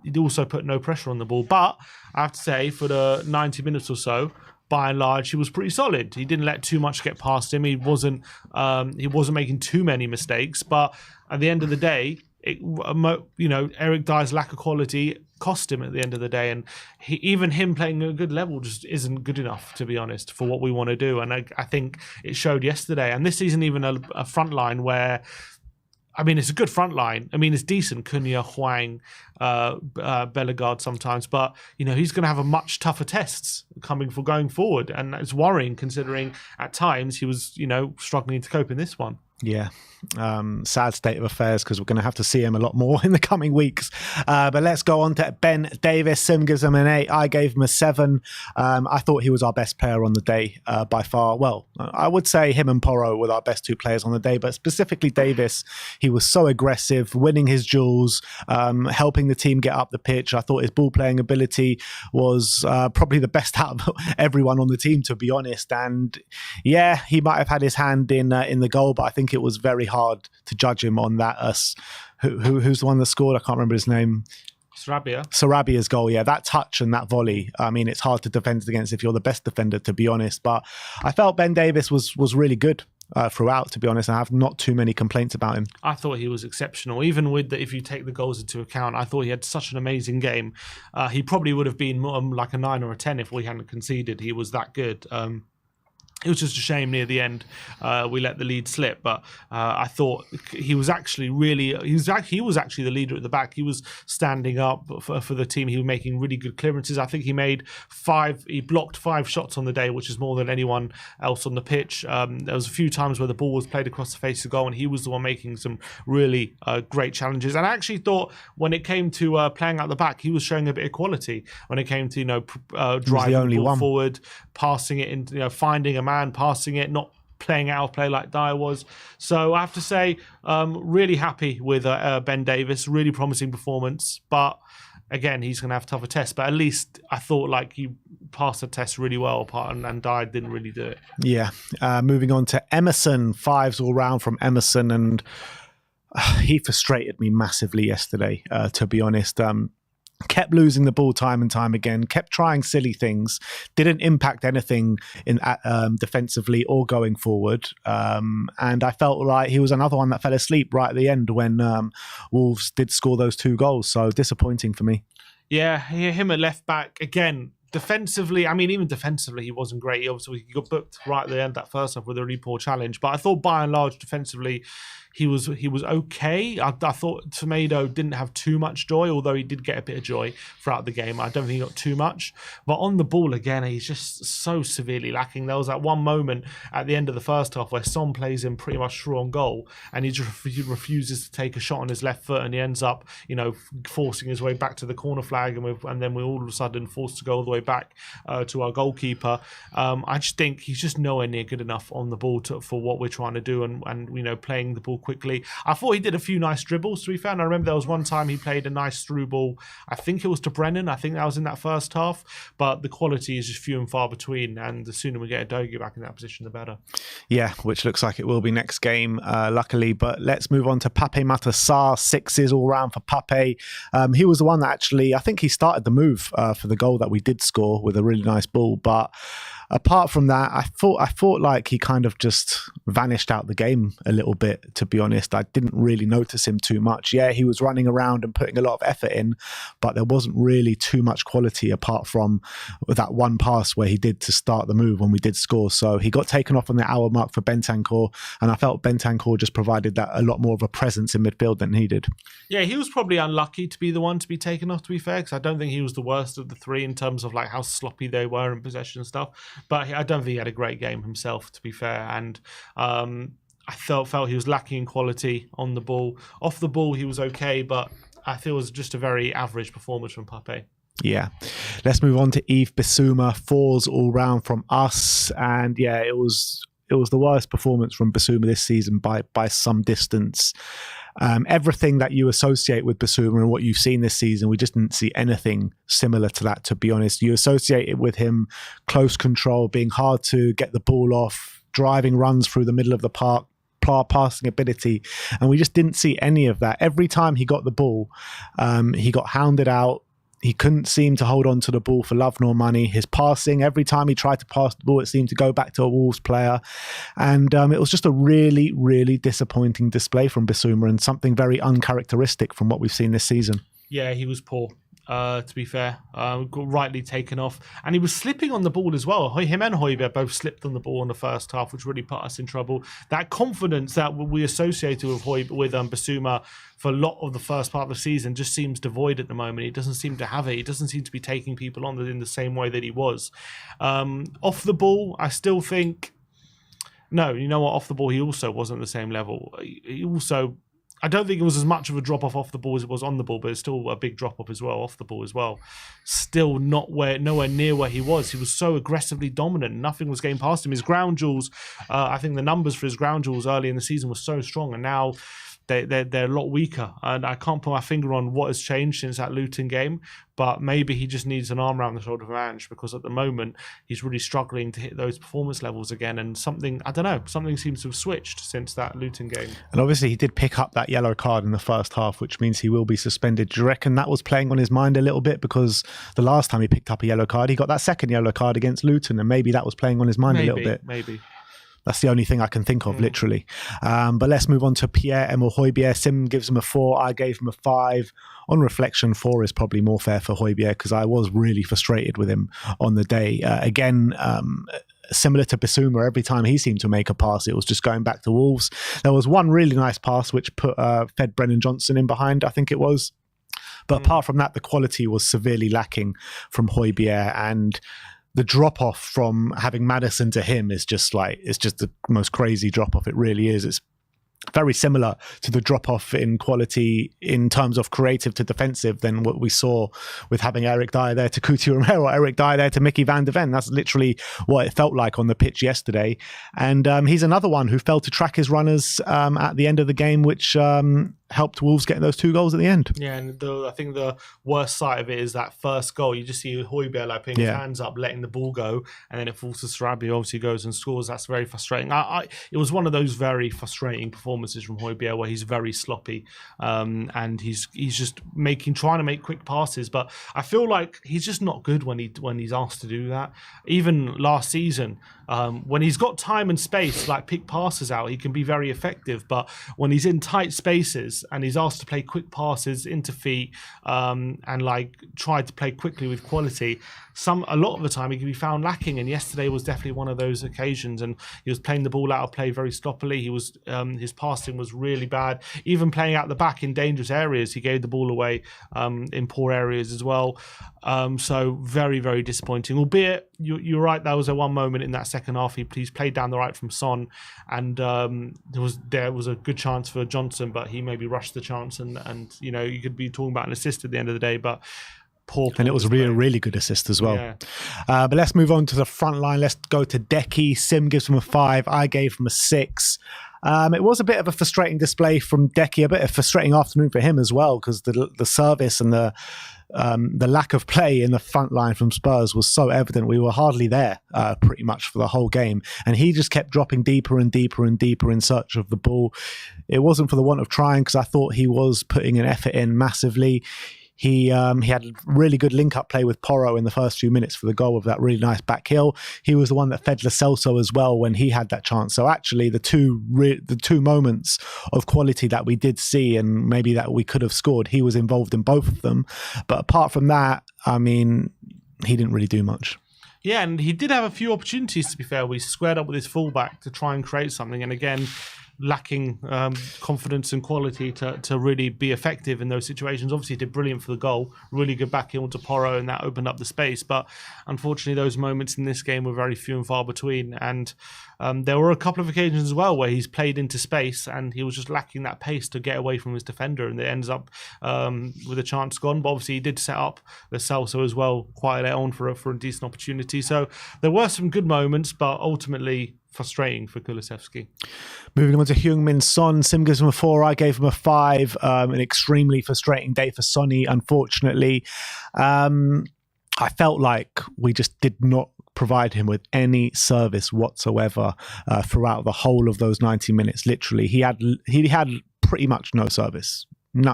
S2: He also put no pressure on the ball. But I have to say, for the 90 minutes or so, by and large, he was pretty solid. He didn't let too much get past him. He wasn't making too many mistakes. But at the end of the day, Eric Dyer's lack of quality cost him at the end of the day. And even him playing at a good level just isn't good enough, to be honest, for what we want to do. And I think it showed yesterday. And this isn't even a front line where... I mean, it's a good front line. I mean, it's decent. Cunha, Hwang, Bellegarde sometimes. But, he's going to have a much tougher tests going forward. And it's worrying considering at times he was, struggling to cope in this one.
S1: Yeah, sad state of affairs because we're going to have to see him a lot more in the coming weeks. But let's go on to Ben Davis. Sim gives him an 8. I gave him a 7. I thought he was our best player on the day by far. Well, I would say him and Porro were our best 2 players on the day, but specifically Davis, he was so aggressive, winning his duels, helping the team get up the pitch. I thought his ball playing ability was probably the best out of everyone on the team, to be honest. And yeah, he might have had his hand in the goal, but I think it was very hard to judge him on that. Who's the one that scored? I can't remember his name. Sarabia's goal, yeah. That touch and that volley. I mean, it's hard to defend against if you're the best defender, to be honest. But I felt Ben Davis was really good throughout, to be honest. I have not too many complaints about him.
S2: I thought he was exceptional. Even with if you take the goals into account, I thought he had such an amazing game. He probably would have been more like a 9 or a 10 if we hadn't conceded. He was that good. It was just a shame near the end we let the lead slip, but I thought he was actually the leader at the back. He was standing up for the team. He was making really good clearances. I think he blocked 5 shots on the day, which is more than anyone else on the pitch. There was a few times where the ball was played across the face of goal, and he was the one making some really great challenges. And I actually thought when it came to playing out the back, he was showing a bit of quality when it came to driving the ball forward, passing it in, finding a man, passing it, not playing out of play like Dyer was. So I have to say, really happy with Ben Davis. Really promising performance, but again, he's going to have tougher tests. But at least I thought like he passed the test really well, and Dyer didn't really do it.
S1: Yeah. Moving on to Emerson. 5s all round from Emerson, and he frustrated me massively yesterday, to be honest. Kept losing the ball time and time again, kept trying silly things, didn't impact anything in defensively or going forward. And I felt like he was another one that fell asleep right at the end when Wolves did score those 2 goals. So disappointing for me.
S2: Yeah, him at left back again. Defensively, I mean, even defensively, he wasn't great. He obviously got booked right at the end that first half with a really poor challenge. But I thought by and large, defensively, he was okay. I thought Tomato didn't have too much joy, although he did get a bit of joy throughout the game. I don't think he got too much. But on the ball, again, he's just so severely lacking. There was that one moment at the end of the first half where Son plays him pretty much through on goal, and he just refuses to take a shot on his left foot, and he ends up, forcing his way back to the corner flag, and then we're all of a sudden forced to go all the way back to our goalkeeper. I just think he's just nowhere near good enough on the ball for what we're trying to do, and playing the ball quickly. I thought he did a few nice dribbles, to be fair. And I remember there was one time he played a nice through ball. I think it was to Brennan. I think that was in that first half. But the quality is just few and far between. And the sooner we get a Dogi back in that position, the better.
S1: Yeah, which looks like it will be next game, luckily. But let's move on to Pape Matar Sarr. 6s all round for Pape. He was the one that actually, I think he started the move for the goal that we did score with a really nice ball. But apart from that, I thought like he kind of just vanished out the game a little bit, to be honest. I didn't really notice him too much. Yeah, he was running around and putting a lot of effort in, but there wasn't really too much quality apart from that one pass where he did to start the move when we did score. So he got taken off on the hour mark for Bentancur, and I felt Bentancur just provided that a lot more of a presence in midfield than he did.
S2: Yeah, he was probably unlucky to be the one to be taken off, to be fair, because I don't think he was the worst of the three in terms of like how sloppy they were in possession and stuff. But I don't think he had a great game himself, to be fair. And I felt he was lacking in quality on the ball. Off the ball, he was okay, but I feel it was just a very average performance from Pape.
S1: Yeah. Let's move on to Yves Bissouma. 4s all round from us. And yeah, it was the worst performance from Bissouma this season by some distance. Everything that you associate with Bissouma and what you've seen this season, we just didn't see anything similar to that, to be honest. You associate it with him, close control, being hard to get the ball off, driving runs through the middle of the park, passing ability, and we just didn't see any of that. Every time he got the ball, he got hounded out. He couldn't seem to hold on to the ball for love nor money. His passing, every time he tried to pass the ball, it seemed to go back to a Wolves player. And it was just a really, really disappointing display from Bissouma and something very uncharacteristic from what we've seen this season.
S2: Yeah, he was poor. To be fair, got rightly taken off, and he was slipping on the ball as well. Him and Højbjerg both slipped on the ball in the first half, which really put us in trouble. That confidence that we associated with Bissouma for a lot of the first part of the season just seems devoid at the moment. He doesn't seem to have it. He doesn't seem to be taking people on in the same way that he was. Off the ball, I still think no. You know what? Off the ball, he also wasn't the same level. He also. I don't think it was as much of a drop off the ball as it was on the ball, but it's still a big drop off as well, off the ball as well. Still nowhere near where he was. He was so aggressively dominant. Nothing was getting past him. His ground duels, I think the numbers for his ground duels early in the season were so strong, and now they're a lot weaker. And I can't put my finger on what has changed since that Luton game, but maybe he just needs an arm around the shoulder of Ange, because at the moment he's really struggling to hit those performance levels again. And something seems to have switched since that Luton game. And
S1: obviously he did pick up that yellow card in the first half, which means he will be suspended. Do you reckon that was playing on his mind a little bit? Because the last time he picked up a yellow card, he got that second yellow card against Luton, and maybe that was playing on his mind a little bit.
S2: Maybe.
S1: That's the only thing I can think of, literally. But let's move on to Pierre-Emile Højbjerg. Sim gives him a 4. I gave him a 5. On reflection, 4 is probably more fair for Højbjerg, because I was really frustrated with him on the day. Again, similar to Bissouma, every time he seemed to make a pass, it was just going back to Wolves. There was one really nice pass which fed Brennan Johnson in behind, I think it was. But apart from that, the quality was severely lacking from Højbjerg, and the drop off from having Maddison to him is just it's just the most crazy drop off. It really is. It's very similar to the drop off in quality in terms of creative to defensive than what we saw with having Eric Dyer there to Coutinho Romero, Eric Dyer there to Mickey van de Ven. That's literally what it felt like on the pitch yesterday. And he's another one who failed to track his runners at the end of the game, which helped Wolves get those 2 goals at the end.
S2: Yeah, and I think the worst side of it is that first goal. You just see Højbjerg like putting his hands up, letting the ball go, and then it falls to Sarabia, obviously goes and scores. That's very frustrating. It was one of those very frustrating performances from Højbjerg where he's very sloppy, and he's just trying to make quick passes, but I feel like he's just not good when he's asked to do that. Even last season, when he's got time and space, like pick passes out, he can be very effective. But when he's in tight spaces and he's asked to play quick passes into feet, and like try to play quickly with quality, a lot of the time he can be found lacking. And yesterday was definitely one of those occasions. And he was playing the ball out of play very sloppily. He was his passing was really bad. Even playing out the back in dangerous areas, he gave the ball away in poor areas as well. So very, very disappointing. Albeit you're right, there was one moment in that second half he's played down the right from Son, and there was a good chance for Johnson, but he maybe rushed the chance, and you know, you could be talking about an assist at the end of the day, but poor. And
S1: it was a really good assist as well. Yeah. But let's move on to the front line. Let's go to Decky. Sim gives him a 5. I gave him a 6. It was a bit of a frustrating display from Decky, a bit of a frustrating afternoon for him as well, because the service and the lack of play in the front line from Spurs was so evident. We were hardly there pretty much for the whole game, and he just kept dropping deeper and deeper and deeper in search of the ball. It wasn't for the want of trying, because I thought he was putting an effort in massively. He had a really good link-up play with Porro in the first few minutes for the goal of that really nice back heel. He was the one that fed Lo Celso as well when he had that chance. So actually, the two moments of quality that we did see and maybe that we could have scored, he was involved in both of them. But apart from that, I mean, he didn't really do much.
S2: Yeah, and he did have a few opportunities, to be fair, where he squared up with his fullback to try and create something. And again, lacking confidence and quality to really be effective in those situations. Obviously, he did brilliant for the goal, really good back heel to Porro, and that opened up the space. But unfortunately, those moments in this game were very few and far between. And there were a couple of occasions as well where he's played into space and he was just lacking that pace to get away from his defender, and it ends up with a chance gone. But obviously, he did set up Lo Celso as well quite early on for a decent opportunity. So there were some good moments, but ultimately frustrating for Kulusevski.
S1: Moving on to Heung-min Son. Sim gives him a 4. I gave him a 5. An extremely frustrating day for Sonny, unfortunately. I felt like we just did not provide him with any service whatsoever throughout the whole of those 90 minutes. Literally, he had pretty much no service.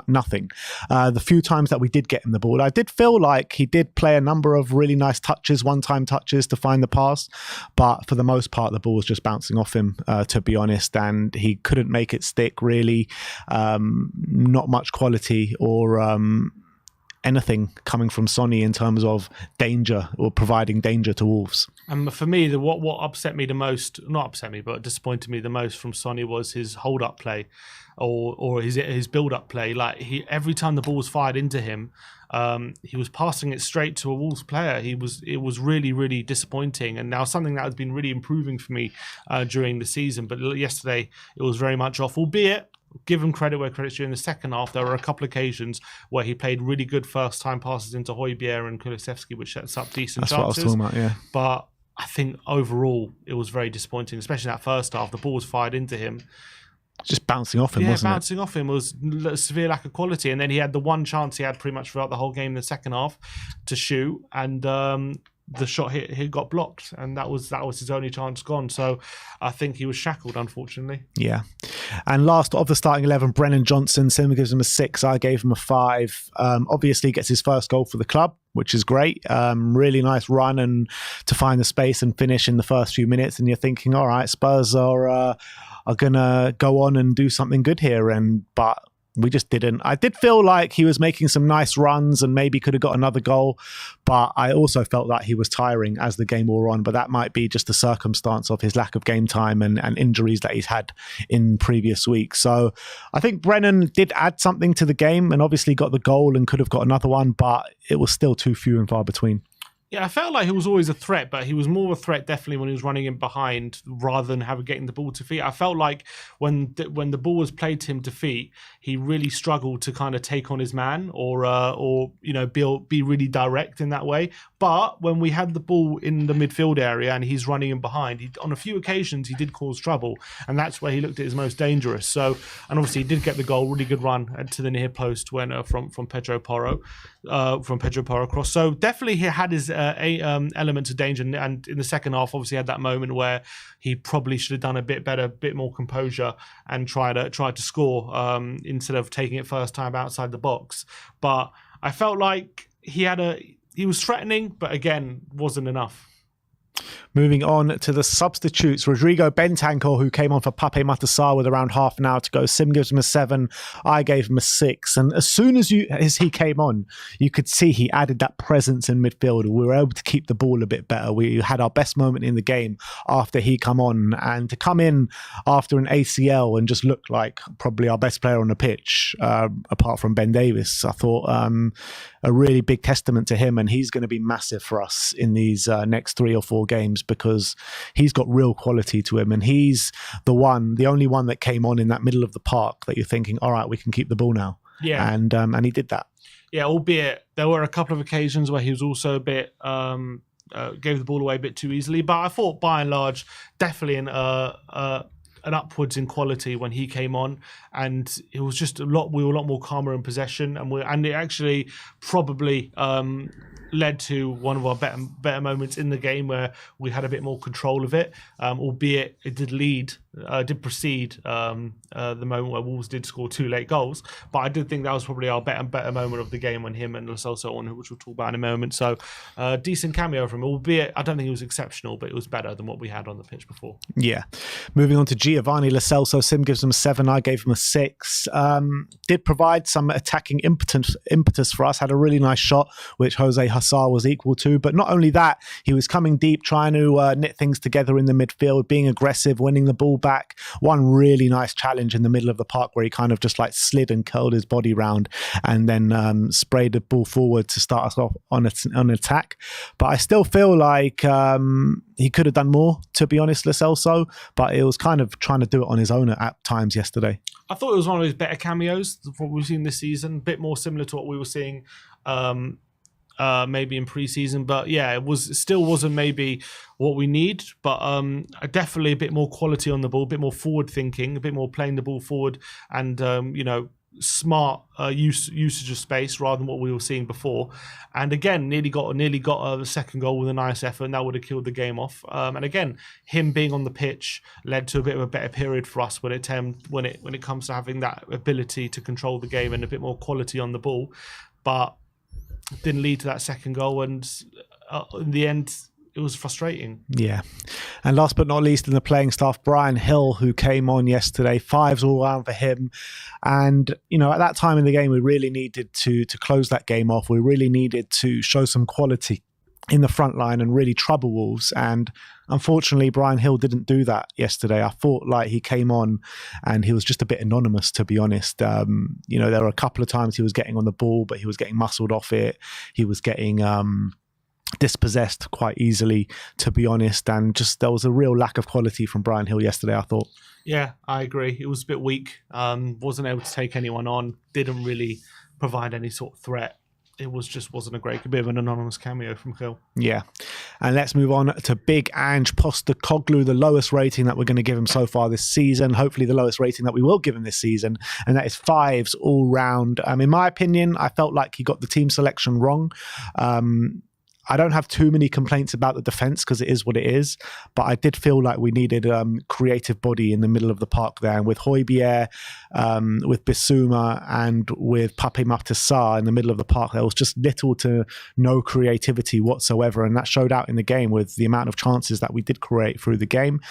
S1: Nothing. The few times that we did get him the ball, I did feel like he did play a number of really nice touches, one-time touches to find the pass, but for the most part, the ball was just bouncing off him, to be honest, and he couldn't make it stick, really. Not much quality or anything coming from Sonny in terms of danger or providing danger to Wolves.
S2: And for me, what upset me the most, not upset me, but disappointed me the most from Sonny was his hold-up play or his build-up play. Like every time the ball was fired into him, he was passing it straight to a Wolves player. It was really, really disappointing. And now something that has been really improving for me during the season. But yesterday, it was very much off, albeit give him credit where credit's due. In the second half, there were a couple of occasions where he played really good first-time passes into Højbjerg and Kulusevski, which sets up decent chances.
S1: That's what I was talking about, yeah.
S2: But I think overall, it was very disappointing, especially that first half. The ball was fired into him.
S1: Just bouncing off him, wasn't it? Yeah,
S2: bouncing off him was a severe lack of quality. And then he had the one chance he had pretty much throughout the whole game in the second half to shoot. And the shot he got blocked, and that was his only chance gone. So I think he was shackled, unfortunately.
S1: Yeah. And last of the starting 11, Brennan Johnson. Sim gives him a 6. I gave him a 5. Obviously gets his first goal for the club, which is great. Really nice run and to find the space and finish in the first few minutes. And you're thinking, all right, Spurs are going to go on and do something good here. But we just didn't. I did feel like he was making some nice runs and maybe could have got another goal, but I also felt that he was tiring as the game wore on. But that might be just the circumstance of his lack of game time and injuries that he's had in previous weeks. So I think Brennan did add something to the game and obviously got the goal and could have got another one, but it was still too few and far between.
S2: Yeah, I felt like he was always a threat, but he was more of a threat definitely when he was running in behind rather than getting the ball to feet. I felt like when the ball was played to him to feet, he really struggled to kind of take on his man or be really direct in that way. But when we had the ball in the midfield area and he's running in behind, on a few occasions he did cause trouble, and that's where he looked at his most dangerous. So, and obviously he did get the goal, really good run to the near post when from Pedro Porro cross. So definitely he had his elements of danger, and in the second half obviously had that moment where he probably should have done a bit better, a bit more composure and tried to score instead of taking it first time outside the box. But I felt like he was threatening, but again wasn't enough.
S1: Moving on to the substitutes, Rodrigo Bentancur, who came on for Pape Matar with around half an hour to go. Sim gives him a 7. I gave him a 6. And as soon as he came on, you could see he added that presence in midfield. We were able to keep the ball a bit better. We had our best moment in the game after he come on. And to come in after an ACL and just look like probably our best player on the pitch, apart from Ben Davies, I thought a really big testament to him. And he's going to be massive for us in these next 3 or 4 games, because he's got real quality to him, and he's the only one that came on in that middle of the park that you're thinking, all right, we can keep the ball now. Yeah, and he did that. Yeah,
S2: albeit there were a couple of occasions where he was also a bit gave the ball away a bit too easily, but I thought by and large definitely an upwards in quality when he came on, and it was just we were a lot more calmer in possession, and it actually probably led to one of our better moments in the game where we had a bit more control of it, albeit it did precede the moment where Wolves did score 2 late goals. But I did think that was probably our better moment of the game when him and Lo Celso on, which we'll talk about in a moment. So decent cameo from him, albeit I don't think it was exceptional, but it was better than what we had on the pitch before.
S1: Yeah. Moving on to Giovanni Lo Celso. Sim gives him a 7. I gave him a 6. Did provide some attacking impetus for us. Had a really nice shot, which Jose Hazard was equal to. But not only that, he was coming deep, trying to knit things together in the midfield, being aggressive, winning the ball back. One really nice challenge in the middle of the park where he kind of just like slid and curled his body round and then sprayed the ball forward to start us off on an attack. But I still feel like he could have done more, to be honest, Lo Celso, but it was kind of trying to do it on his own at times yesterday. I
S2: thought it was one of his better cameos of what we've seen this season, a bit more similar to what we were seeing maybe in pre-season, but yeah, it still wasn't maybe what we need, but definitely a bit more quality on the ball, a bit more forward thinking, a bit more playing the ball forward, and smart usage of space rather than what we were seeing before. And again, nearly got the second goal with a nice effort, and that would have killed the game off. And again, him being on the pitch led to a bit of a better period for us when it comes to having that ability to control the game and a bit more quality on the ball, but didn't lead to that second goal, and in the end it was frustrating. Yeah. And last but not least in the playing staff, Bryan Gil, who came on yesterday, 5s all round for him. And, at that time in the game, we really needed to close that game off. We really needed to show some quality in the front line and really trouble Wolves. And unfortunately, Bryan Gil didn't do that yesterday. I thought like he came on and he was just a bit anonymous, to be honest. There were a couple of times he was getting on the ball, but he was getting muscled off it. He was getting dispossessed quite easily, to be honest. And just there was a real lack of quality from Bryan Gil yesterday, I thought. Yeah, I agree. It was a bit weak. Wasn't able to take anyone on. Didn't really provide any sort of threat. It wasn't a bit of an anonymous cameo from Gil. Yeah. And let's move on to Big Ange Postecoglou, the lowest rating that we're going to give him so far this season. Hopefully the lowest rating that we will give him this season. And that is 5s all round. In my opinion, I felt like he got the team selection wrong. I don't have too many complaints about the defence because it is what it is, but I did feel like we needed creative body in the middle of the park there. And with Højbjerg, with Bissouma and with Pape Matar Sarr in the middle of the park, there was just little to no creativity whatsoever. And that showed out in the game with the amount of chances that we did create through the game.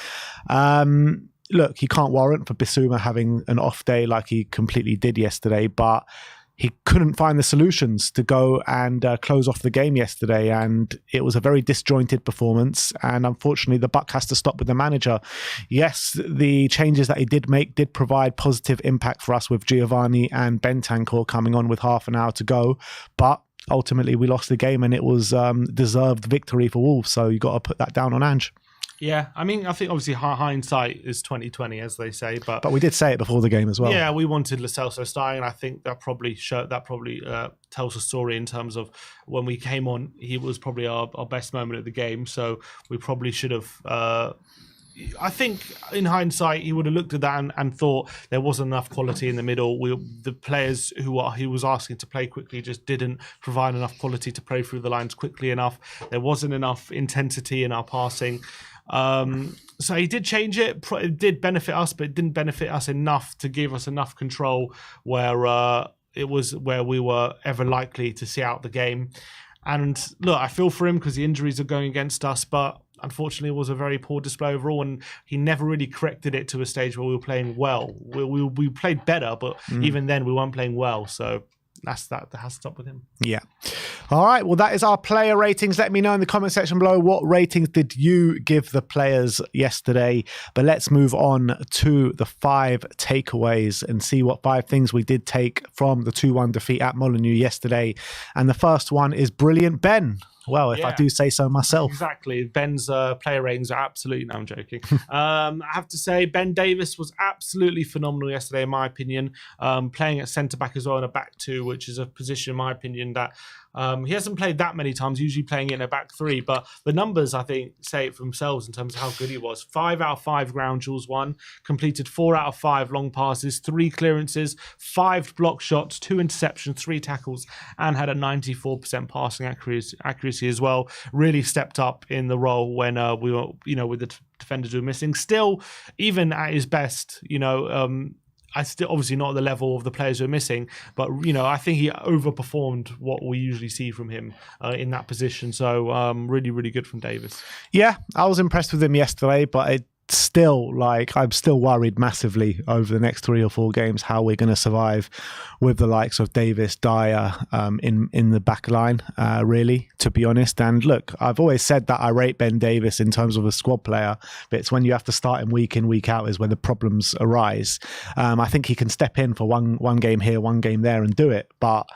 S2: Look, he can't warrant for Bissouma having an off day like he completely did yesterday, but he couldn't find the solutions to go and close off the game yesterday, and it was a very disjointed performance, and unfortunately the buck has to stop with the manager. Yes, the changes that he did make did provide positive impact for us with Giovanni and Bentancur coming on with half an hour to go, but ultimately we lost the game, and it was deserved victory for Wolves, so you got to put that down on Ange. Yeah, I think obviously hindsight is 20/20, as they say, but
S1: we did say it before the game as well.
S2: Yeah, we wanted Lo Celso starting, and I think that probably tells a story in terms of when we came on. He was probably our best moment of the game, so we probably should have. I think in hindsight, he would have looked at that and thought there wasn't enough quality in the middle. The players he was asking to play quickly just didn't provide enough quality to play through the lines quickly enough. There wasn't enough intensity in our passing. So he did change it. It did benefit us, but it didn't benefit us enough to give us enough control where it was where we were ever likely to see out the game. And look, I feel for him because the injuries are going against us, but unfortunately it was a very poor display overall, and he never really corrected it to a stage where we were playing well. We played better, but even then we weren't playing well. So that has to stop with him. Yeah.
S1: All right. Well, that is our player ratings. Let me know in the comment section below what ratings did you give the players yesterday. But let's move on to the 5 takeaways and see what 5 things we did take from the 2-1 defeat at Molineux yesterday. And the first one is brilliant Ben. Well, if I do say so myself.
S2: Exactly. Ben's player ratings are absolutely... No, I'm joking. I have to say, Ben Davies was absolutely phenomenal yesterday, in my opinion. Playing at centre-back as well in a back two, which is a position, in my opinion, that he hasn't played that many times, usually playing in a back three. But the numbers, I think, say it for themselves in terms of how good he was. 5 out of 5 ground duels won, completed 4 out of 5 long passes, 3 clearances, 5 block shots, 2 interceptions, 3 tackles, and had a 94% passing accuracy as well. Really stepped up in the role when we were, with the defenders who were missing. Still, even at his best, I still obviously not at the level of the players who are missing, but I think he overperformed what we usually see from him in that position. So really, really good from Davies.
S1: Yeah, I was impressed with him yesterday, but I'm still worried massively over the next 3 or 4 games how we're going to survive with the likes of Davis, Dyer in the back line, really, to be honest. And look, I've always said that I rate Ben Davies in terms of a squad player, but it's when you have to start him week in, week out is where the problems arise. I think he can step in for one game here, one game there and do it, but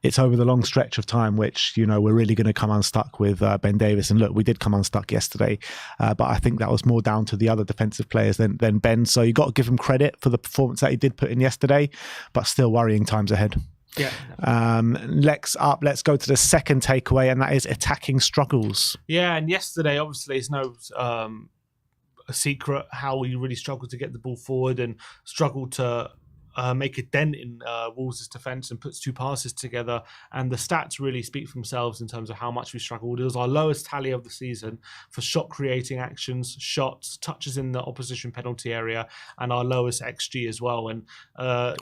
S1: it's over the long stretch of time, which, we're really going to come unstuck with Ben Davies. And look, we did come unstuck yesterday, but I think that was more down to the other defensive players than Ben. So you got to give him credit for the performance that he did put in yesterday, but still worrying times ahead.
S2: Yeah.
S1: Let's go to the second takeaway, and that is attacking struggles.
S2: Yeah, and yesterday, obviously, it's no a secret how we really struggled to get the ball forward and struggled to make a dent in Wolves' defence and puts 2 passes together. And the stats really speak for themselves in terms of how much we struggled. It was our lowest tally of the season for shot creating actions, shots, touches in the opposition penalty area, and our lowest XG as well. And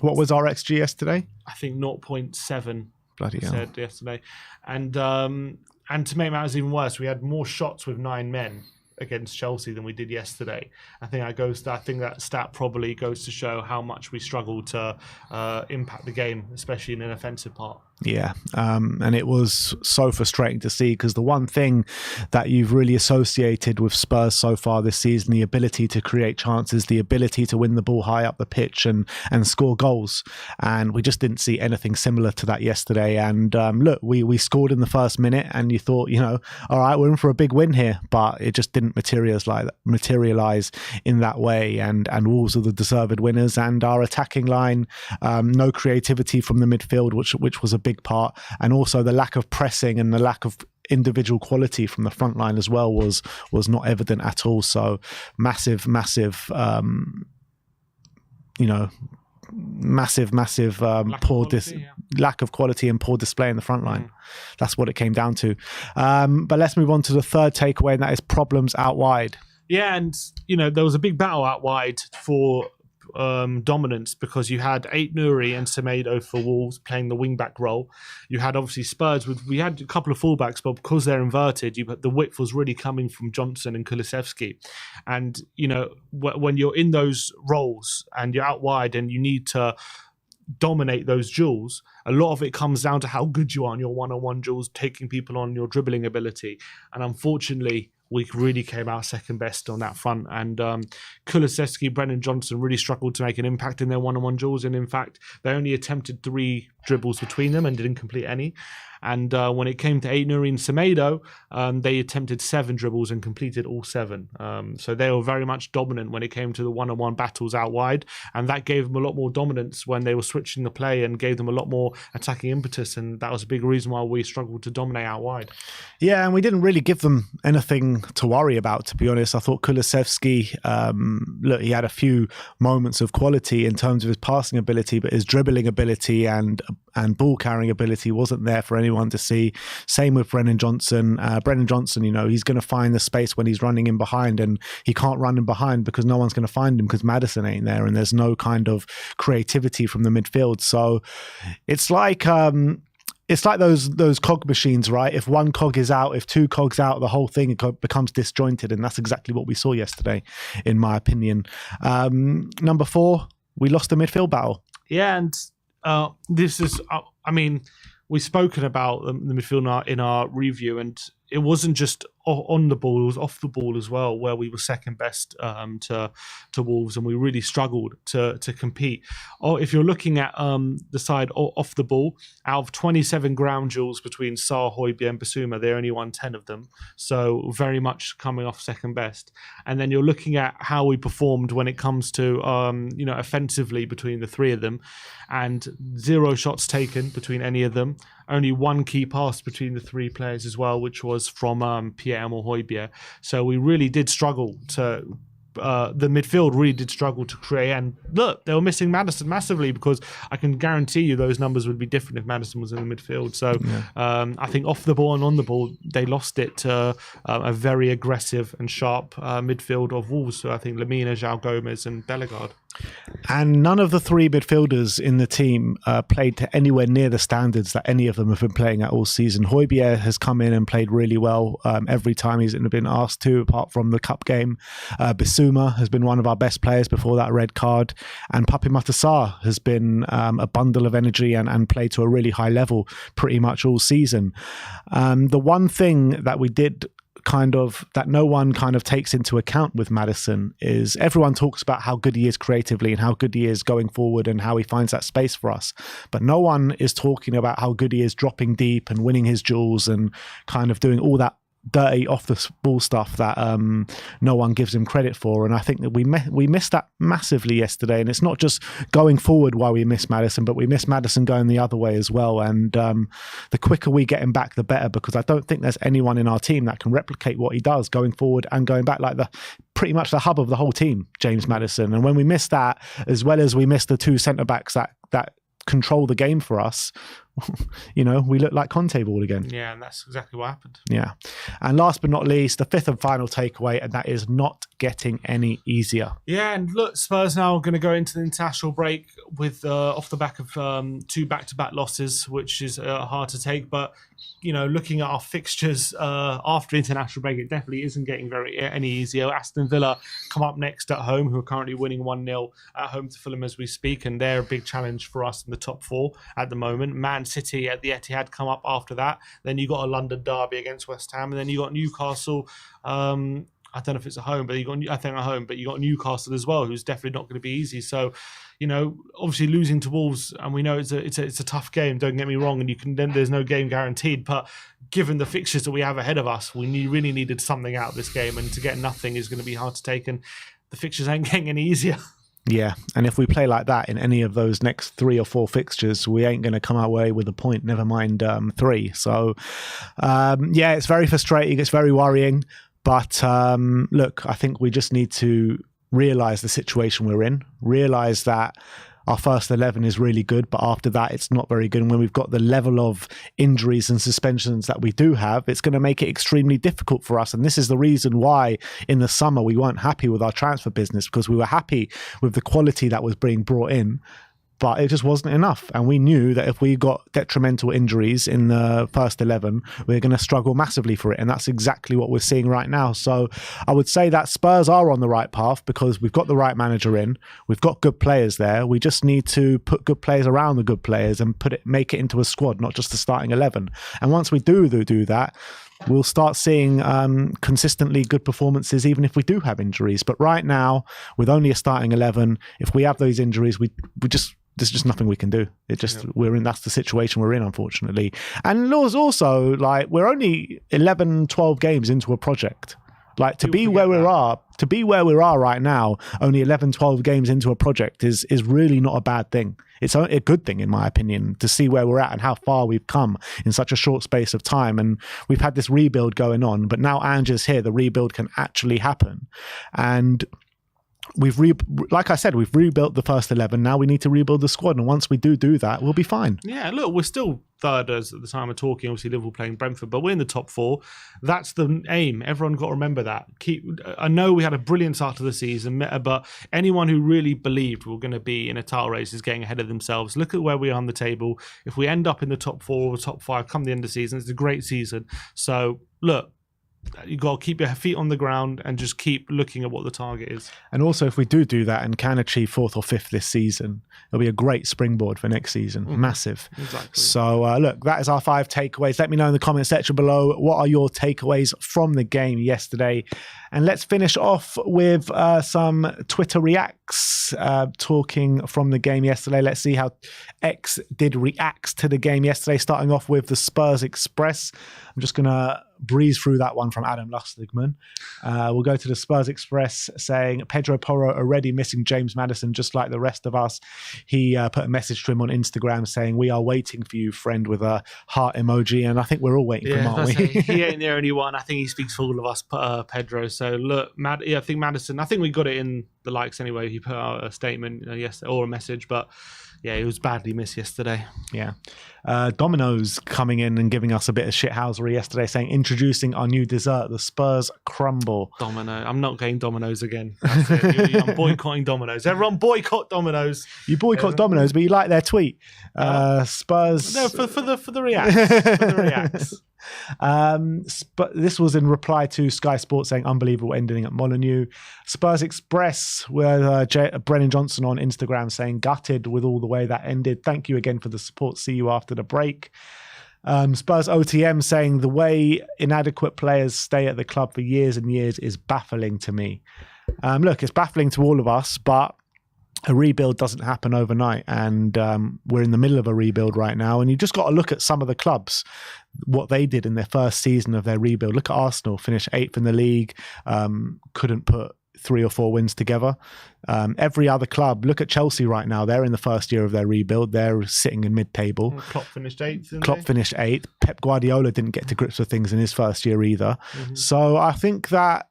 S1: what was our XG yesterday?
S2: I think 0.7.
S1: Bloody hell.
S2: Said yesterday. And to make matters even worse, we had more shots with 9 men against Chelsea than we did yesterday. I think that stat probably goes to show how much we struggled to impact the game, especially in an offensive part.
S1: Yeah, and it was so frustrating to see, because the one thing that you've really associated with Spurs so far this season, the ability to create chances, the ability to win the ball high up the pitch and score goals, and we just didn't see anything similar to that yesterday. And look, we scored in the first minute, and you thought, all right, we're in for a big win here, but it just didn't materialize in that way. And Wolves are the deserved winners, and our attacking line, no creativity from the midfield, which was a big part, and also the lack of pressing and the lack of individual quality from the front line as well was not evident at all. So massive lack of quality and poor display in the front line. That's what it came down to. But let's move on to the third takeaway, and that is problems out wide.
S2: Yeah, and there was a big battle out wide for dominance, because you had Ait-Nouri and Semedo for Wolves playing the wing-back role. You had obviously Spurs we had a couple of fullbacks, but because they're inverted, the width was really coming from Johnson and Kulusevski. And when you're in those roles and you're out wide and you need to dominate those duels, a lot of it comes down to how good you are on your one-on-one duels, taking people on, your dribbling ability. And unfortunately, we really came out second best on that front. And Kulusevski, Brennan Johnson really struggled to make an impact in their one-on-one duels. And in fact, they only attempted 3 dribbles between them and didn't complete any. And when it came to Ait-Nouri and Semedo, they attempted 7 dribbles and completed all 7. So they were very much dominant when it came to the one-on-one battles out wide. And that gave them a lot more dominance when they were switching the play and gave them a lot more attacking impetus. And that was a big reason why we struggled to dominate out wide.
S1: Yeah, and we didn't really give them anything to worry about, to be honest. I thought Kulusevski, look, he had a few moments of quality in terms of his passing ability, but his dribbling ability and ball carrying ability wasn't there for anyone to see. Same with Brennan Johnson. Brennan Johnson, he's going to find the space when he's running in behind, and he can't run in behind because no one's going to find him because Maddison ain't there, and there's no kind of creativity from the midfield. So it's like those cog machines, right? If one cog is out, if 2 cogs out, the whole thing becomes disjointed, and that's exactly what we saw yesterday, in my opinion. Number 4, we lost the midfield battle.
S2: Yeah, and this is, we've spoken about the midfield in our review, and it wasn't just on the ball, it was off the ball as well, where we were second best to Wolves, and we really struggled to compete. Or if you're looking at the side off the ball, out of 27 ground duels between Sarr, Højbjerg and Bissouma, they only won 10 of them. So very much coming off second best. And then you're looking at how we performed when it comes to offensively between the three of them, and 0 shots taken between any of them. Only 1 key pass between the 3 players as well, which was from Pierre-Emile Højbjerg. So we really did struggle to... the midfield really did struggle to create. And look, they were missing Maddison massively, because I can guarantee you those numbers would be different if Maddison was in the midfield. So I think off the ball and on the ball, they lost it to a very aggressive and sharp midfield of Wolves. So I think Lemina, João Gomez and Bellegarde.
S1: And none of the 3 midfielders in the team played to anywhere near the standards that any of them have been playing at all season. Højbjerg has come in and played really well every time he's been asked to, apart from the cup game. Bissouma has been one of our best players before that red card. And Pape Matar Sarr has been a bundle of energy and played to a really high level pretty much all season. The one thing that we did that no one takes into account with Maddison is everyone talks about how good he is creatively and how good he is going forward and how he finds that space for us. But no one is talking about how good he is dropping deep and winning his duels and doing all that dirty off the ball stuff that no one gives him credit for. And I think that we missed that massively yesterday. And it's not just going forward why we miss Maddison, but we miss Maddison going the other way as well. And the quicker we get him back, the better, because I don't think there's anyone in our team that can replicate what he does going forward and going back, like pretty much the hub of the whole team, James Maddison. And when we miss that, as well as we miss the 2 centre-backs that control the game for us, we look like Conte ball again.
S2: Yeah, and that's exactly what happened.
S1: Yeah. And last but not least, the 5th and final takeaway, and that is not getting any easier.
S2: Yeah, and look, Spurs now are going to go into the international break with off the back of 2 back-to-back losses, which is hard to take. But, looking at our fixtures after international break, it definitely isn't getting any easier. Aston Villa come up next at home, who are currently winning 1-0 at home to Fulham as we speak, and they're a big challenge for us in the top 4 at the moment. Man City at the Etihad come up after that. Then you got a London derby against West Ham, and then you got Newcastle. I don't know if it's at home, but you got Newcastle as well, who's definitely not going to be easy. So, obviously losing to Wolves, and we know it's a tough game. Don't get me wrong, and there's no game guaranteed. But given the fixtures that we have ahead of us, we really needed something out of this game, and to get nothing is going to be hard to take. And the fixtures ain't getting any easier.
S1: Yeah, and if we play like that in any of those next 3 or 4 fixtures, we ain't going to come away with a point, never mind 3. So, it's very frustrating. It's very worrying. But look, I think we just need to realise the situation we're in, realise that our first 11 is really good, but after that, it's not very good. And when we've got the level of injuries and suspensions that we do have, it's going to make it extremely difficult for us. And this is the reason why in the summer we weren't happy with our transfer business, because we were happy with the quality that was being brought in, but it just wasn't enough. And we knew that if we got detrimental injuries in the first 11, we're going to struggle massively for it. And that's exactly what we're seeing right now. So I would say that Spurs are on the right path because we've got the right manager in. We've got good players there. We just need to put good players around the good players and make it into a squad, not just the starting 11. And once we do that, we'll start seeing consistently good performances, even if we do have injuries. But right now, with only a starting 11, if we have those injuries, there's just nothing we can do. That's the situation we're in, unfortunately. And also, we're only 11, 12 games into a project. To be where we are right now, only 11, 12 games into a project is really not a bad thing. It's a good thing, in my opinion, to see where we're at and how far we've come in such a short space of time. And we've had this rebuild going on, but now Ange's here, the rebuild can actually happen. And like I said, we've rebuilt the first 11. Now we need to rebuild the squad, and once we do that, we'll be fine. Yeah,
S2: look, we're still third at the time of talking. Obviously, Liverpool playing Brentford, but we're in the top 4. That's the aim. Everyone got to remember that. I know we had a brilliant start to the season, but anyone who really believed we were going to be in a title race is getting ahead of themselves. Look at where we are on the table. If we end up in the top 4 or top 5 come the end of the season, it's a great season. So look, you got to keep your feet on the ground and just keep looking at what the target is.
S1: And also, if we do that and can achieve 4th or 5th this season, it'll be a great springboard for next season. Massive.
S2: Exactly.
S1: So, look, that is our 5 takeaways. Let me know in the comment section below, what are your takeaways from the game yesterday? And let's finish off with some Twitter reacts, talking from the game yesterday. Let's see how X did react to the game yesterday, starting off with the Spurs Express. I'm just going to breeze through that one from Adam Lustigman. We'll go to the Spurs Express saying, Pedro Porro already missing James Maddison just like the rest of us. He put a message to him on Instagram saying, we are waiting for you, friend, with a heart emoji. And I think we're all waiting for him, aren't we?
S2: He ain't the only one. I think he speaks for all of us, Pedro. So look, I think Maddison, I think we got it in the likes anyway. He put out a statement yesterday, or a message, but yeah, he was badly missed yesterday.
S1: Yeah. Domino's coming in and giving us a bit of shithousery yesterday, saying, introducing our new dessert, the Spurs Crumble.
S2: Domino. I'm not getting Domino's again. That's it. I'm boycotting Domino's. Everyone boycott Domino's.
S1: You boycott Domino's, but you like their tweet. Spurs.
S2: No, for the reacts. For the reacts.
S1: But this was in reply to Sky Sports saying unbelievable ending at Molineux. Spurs Express with Brennan Johnson on Instagram saying gutted with all the way that ended. Thank you again for the support. See you after the break. Spurs OTM saying the way inadequate players stay at the club for years and years is baffling to me. Look, it's baffling to all of us, but a rebuild doesn't happen overnight, and we're in the middle of a rebuild right now, and you just got to look at some of the clubs, what they did in their first season of their rebuild. Look at Arsenal, finished 8th in the league, couldn't put 3 or 4 wins together. Every other club, look at Chelsea right now, they're in the first year of their rebuild, they're sitting in mid-table.
S2: Klopp finished 8th.
S1: Klopp finished 8th. Pep Guardiola didn't get to grips with things in his first year either. So I think that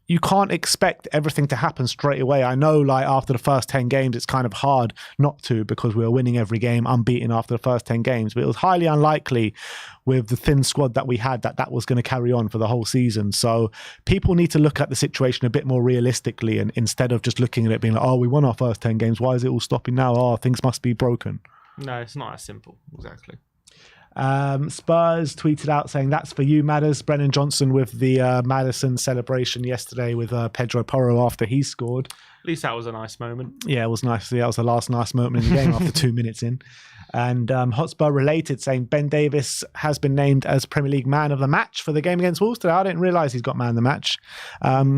S1: you can't expect everything to happen straight away. I know, like, after the first 10 games, it's kind of hard not to, because we were winning every game, unbeaten after the first 10 games. But it was highly unlikely with the thin squad that we had that was going to carry on for the whole season. So people need to look at the situation a bit more realistically, and instead of just looking at it being like, oh, we won our first 10 games, why is it all stopping now? Oh, things must be broken.
S2: No, it's not as simple. Exactly.
S1: Spurs tweeted out saying, that's for you, Madders. Brennan Johnson with the Maddison celebration yesterday with Pedro Porro after he scored.
S2: At least that was a nice moment.
S1: Yeah, it was nice. That was the last nice moment in the game after 2 minutes in. And Hotspur related saying Ben Davies has been named as Premier League man of the match for the game against Wolves today. I didn't realise he's got man of the match.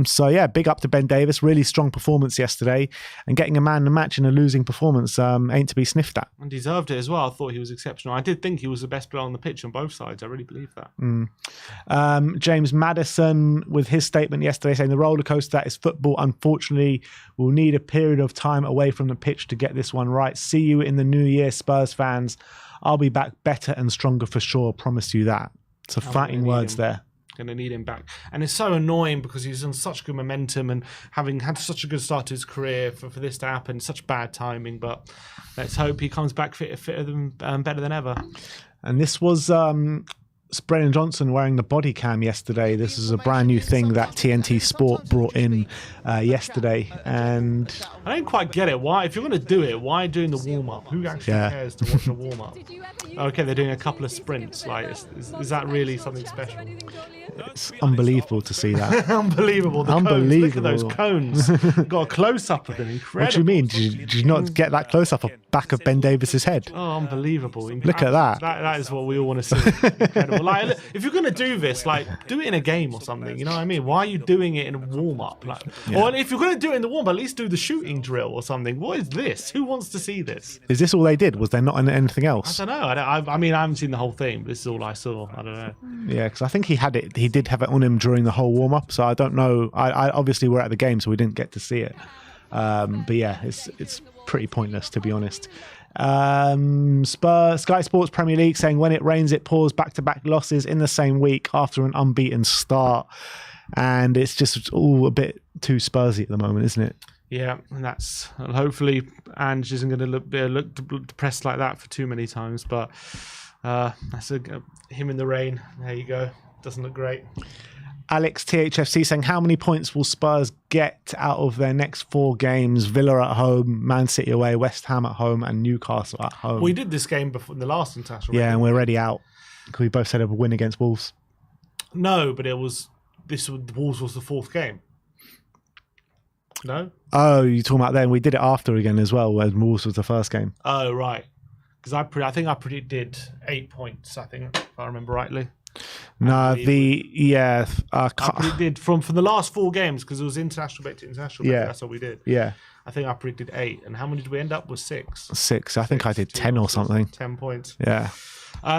S1: So yeah, big up to Ben Davies. Really strong performance yesterday. And getting a man of the match in a losing performance ain't to be sniffed at.
S2: And deserved it as well. I thought he was exceptional. I did think he was the best player on the pitch on both sides. I really believe that.
S1: James Maddison with his statement yesterday saying the roller coaster that is football, unfortunately, will need a period of time away from the pitch to get this one right. See you in the new year, Spurs fans. I'll be back better and stronger for sure. Promise you that. So fighting words there.
S2: Going to need him back. And it's so annoying because he's on such good momentum and having had such a good start to his career for this to happen. Such bad timing, but let's hope he comes back fitter than better than ever.
S1: And this was Brennan Johnson wearing the body cam yesterday. This is a brand new thing that TNT Sport brought in yesterday, and
S2: I don't quite get it. Why, if you're going to do it, why doing the warm up? Who actually cares to watch a warm up? Okay, they're doing a couple of sprints. Like, is that really something special?
S1: It's unbelievable to see that.
S2: Unbelievable. The
S1: Unbelievable.
S2: cones. Look at those cones. Got a close up of them. Incredible.
S1: What do you mean? Did you not get that close up of back of Ben Davies's head?
S2: Oh, unbelievable.
S1: Look at that.
S2: That is what we all want to see. Incredible. Like, if you're going to do this, like, do it in a game or something. You know what I mean? Why are you doing it in a warm up? Like, or if you're going to do it in the warm up, at least do the shooting drill or something. What is this? Who wants to see this?
S1: Is this all they did? Was there not anything else?
S2: I don't know. I mean, I haven't seen the whole thing, but this is all I saw. I don't know.
S1: Yeah, because I think he did have it on him during the whole warm up. So I don't know. I obviously were at the game, so we didn't get to see it. But yeah, it's pretty pointless, to be honest. Sky Sports Premier League saying when it rains it pours, back-to-back losses in the same week after an unbeaten start, and it's just all a bit too Spursy at the moment, isn't it?
S2: Yeah, and that's hopefully Ange isn't going to look depressed like that for too many times, but that's him in the rain. There you go. Doesn't look great.
S1: Alex THFC saying, how many points will Spurs get out of their next 4 games? Villa at home, Man City away, West Ham at home, and Newcastle at home.
S2: We did this game before in the last international.
S1: Yeah, and we're already out because we both said a win against Wolves.
S2: No, but the Wolves was the fourth game. No?
S1: Oh, you're talking about then. We did it after again as well, where Wolves was the first game.
S2: Oh, right. Because I think I predicted 8 points, I think, if I remember rightly.
S1: No,
S2: I
S1: I
S2: predicted from the last 4 games, because it was international bet to international bet.
S1: Yeah.
S2: That's what we did.
S1: Yeah.
S2: I think I predicted 8. And how many did we end up with? 6.
S1: 6. I think I did 10 or something.
S2: 10 points.
S1: Yeah.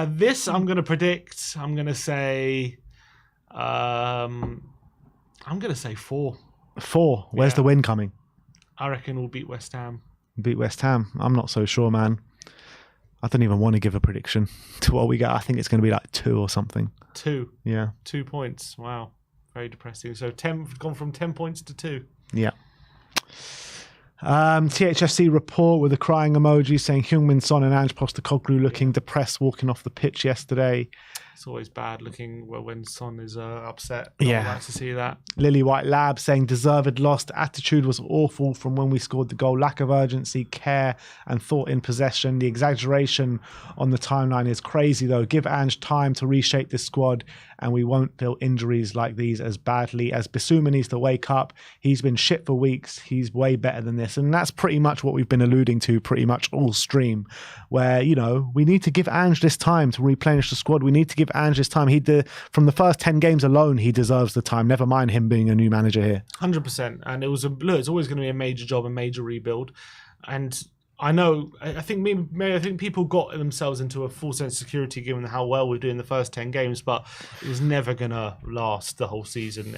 S2: This I'm going to predict. I'm going to say... I'm going to say 4.
S1: 4. Where's the win coming?
S2: I reckon we'll beat West Ham.
S1: Beat West Ham. I'm not so sure, man. I don't even want to give a prediction to what we got. I think it's going to be like 2 or something.
S2: 2.
S1: Yeah.
S2: 2 points. Wow. Very depressing. So gone from 10 points to 2.
S1: Yeah. THFC report with a crying emoji saying Heung-min Son and Ange Postecoglou looking depressed walking off the pitch yesterday.
S2: It's always bad looking when Son is upset.
S1: Yeah.
S2: I like to see that.
S1: Lily White Lab saying deserved lost. Attitude was awful from when we scored the goal. Lack of urgency, care and thought in possession. The exaggeration on the timeline is crazy though. Give Ange time to reshape this squad and we won't feel injuries like these as badly. As Bissouma needs to wake up. He's been shit for weeks. He's way better than this. And that's pretty much what we've been alluding to pretty much all stream. Where, you know, we need to give Ange this time to replenish the squad. We need to give Ange this time. From the first 10 games alone, he deserves the time. Never mind him being a new manager here.
S2: 100%. And it's always going to be a major job, a major rebuild. And I know, I think people got themselves into a full sense of security given how well we're doing the first 10 games, but it was never going to last the whole season.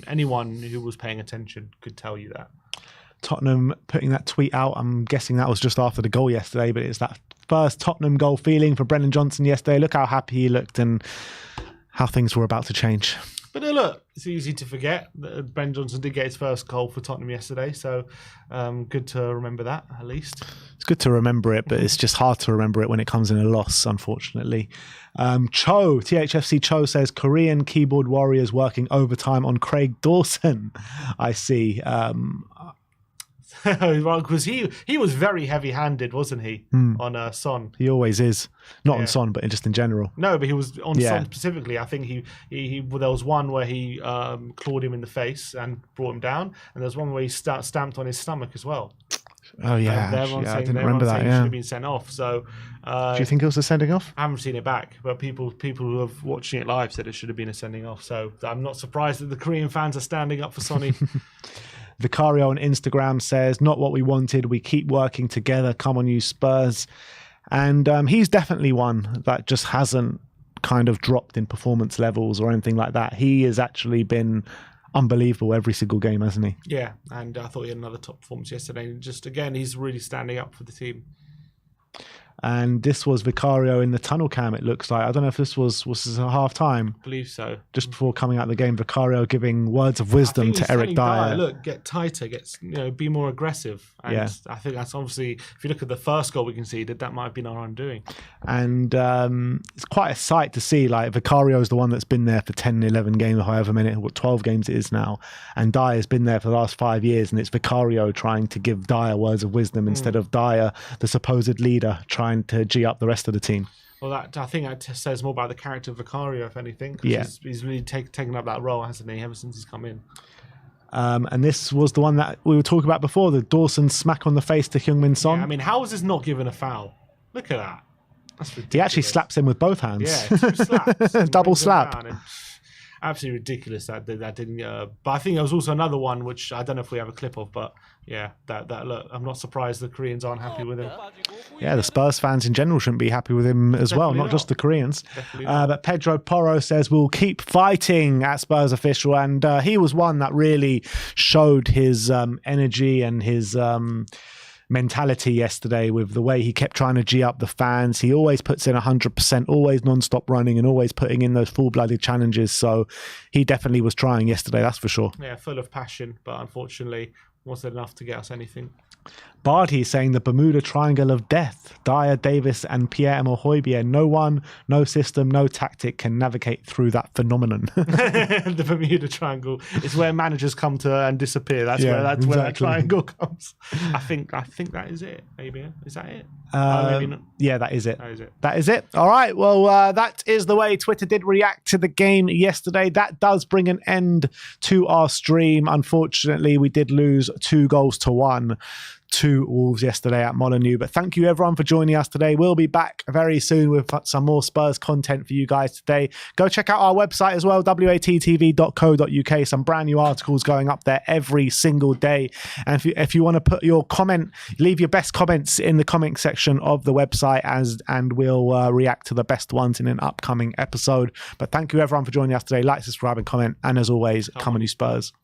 S2: Anyone who was paying attention could tell you that.
S1: Tottenham putting that tweet out, I'm guessing that was just after the goal yesterday, but it's that first Tottenham goal feeling for Brennan Johnson yesterday. Look how happy he looked and how things were about to change.
S2: But look, it's easy to forget that Brennan Johnson did get his first goal for Tottenham yesterday, so good to remember that at least.
S1: It's good to remember it, but it's just hard to remember it when it comes in a loss, unfortunately. THFC Cho says, Korean keyboard warriors working overtime on Craig Dawson. I see.
S2: Because he was very heavy-handed, wasn't he, on Son?
S1: He always is. Not on Son, but just in general.
S2: No, but he was on Son specifically. I think there was one where he clawed him in the face and brought him down, and there was one where he stamped on his stomach as well.
S1: Oh, yeah. I didn't remember that,
S2: He should have been sent off. So,
S1: do you think it was a sending off?
S2: I haven't seen it back, but people who have watching it live said it should have been a sending off. So I'm not surprised that the Korean fans are standing up for Sonny.
S1: Vicario on Instagram says, not what we wanted. We keep working together. Come on, you Spurs. And he's definitely one that just hasn't kind of dropped in performance levels or anything like that. He has actually been unbelievable every single game, hasn't he?
S2: Yeah, and I thought he had another top performance yesterday. And just, again, he's really standing up for the team.
S1: And this was Vicario in the tunnel cam, it looks like. I don't know if this was a half time.
S2: I believe so.
S1: Just before coming out of the game, Vicario giving words of wisdom to Eric Dyer.
S2: Look, get tighter, be more aggressive. And I think that's obviously, if you look at the first goal we conceded, that might have been our undoing.
S1: And it's quite a sight to see. Like, Vicario is the one that's been there for 10, 11 games, however many, 12 games it is now. And Dyer's been there for the last 5 years, and it's Vicario trying to give Dyer words of wisdom instead of Dyer, the supposed leader, trying to G up the rest of the team.
S2: Well, I think that says more about the character of Vicario, if anything. Because he's really taken up that role, hasn't he, ever since he's come in.
S1: And this was the one that we were talking about before, the Dawson smack on the face to Heung-min Son.
S2: Yeah, I mean, how is this not given a foul? Look at that. That's ridiculous.
S1: He actually slaps him with both hands.
S2: Yeah, 2 slaps.
S1: Double slap.
S2: Absolutely ridiculous that didn't. But I think there was also another one which I don't know if we have a clip of, but yeah, that look, I'm not surprised the Koreans aren't happy with him.
S1: Yeah, the Spurs fans in general shouldn't be happy with him as well, not just the Koreans. But Pedro Porro says we'll keep fighting at Spurs official, and he was one that really showed his energy and his mentality yesterday with the way he kept trying to G up the fans. He always puts in 100%, always non-stop running and always putting in those full-blooded challenges. So he definitely was trying yesterday, that's for sure.
S2: Yeah, full of passion, but unfortunately wasn't enough to get us anything.
S1: Barty saying the Bermuda Triangle of Death. Dyer, Davis, and Pierre-Emile Højbjerg. No one, no system, no tactic can navigate through that phenomenon.
S2: The Bermuda Triangle is where managers come to and disappear. That's where that triangle comes. I think that is it. Maybe is that it? Maybe not.
S1: Yeah, that is it.
S2: That is it.
S1: That is it. All right. Well, that is the way Twitter did react to the game yesterday. That does bring an end to our stream. Unfortunately, we did lose 2-1 to Wolves yesterday at Molineux. But thank you everyone for joining us today. We'll be back very soon with some more Spurs content for you guys today. Go check out our website as well, WeAreTottenhamTV.co.uk. Some brand new articles going up there every single day. And if you want to put your comment, leave your best comments in the comment section of the website and we'll react to the best ones in an upcoming episode. But thank you everyone for joining us today. Like, subscribe and comment. And as always, come on you Spurs.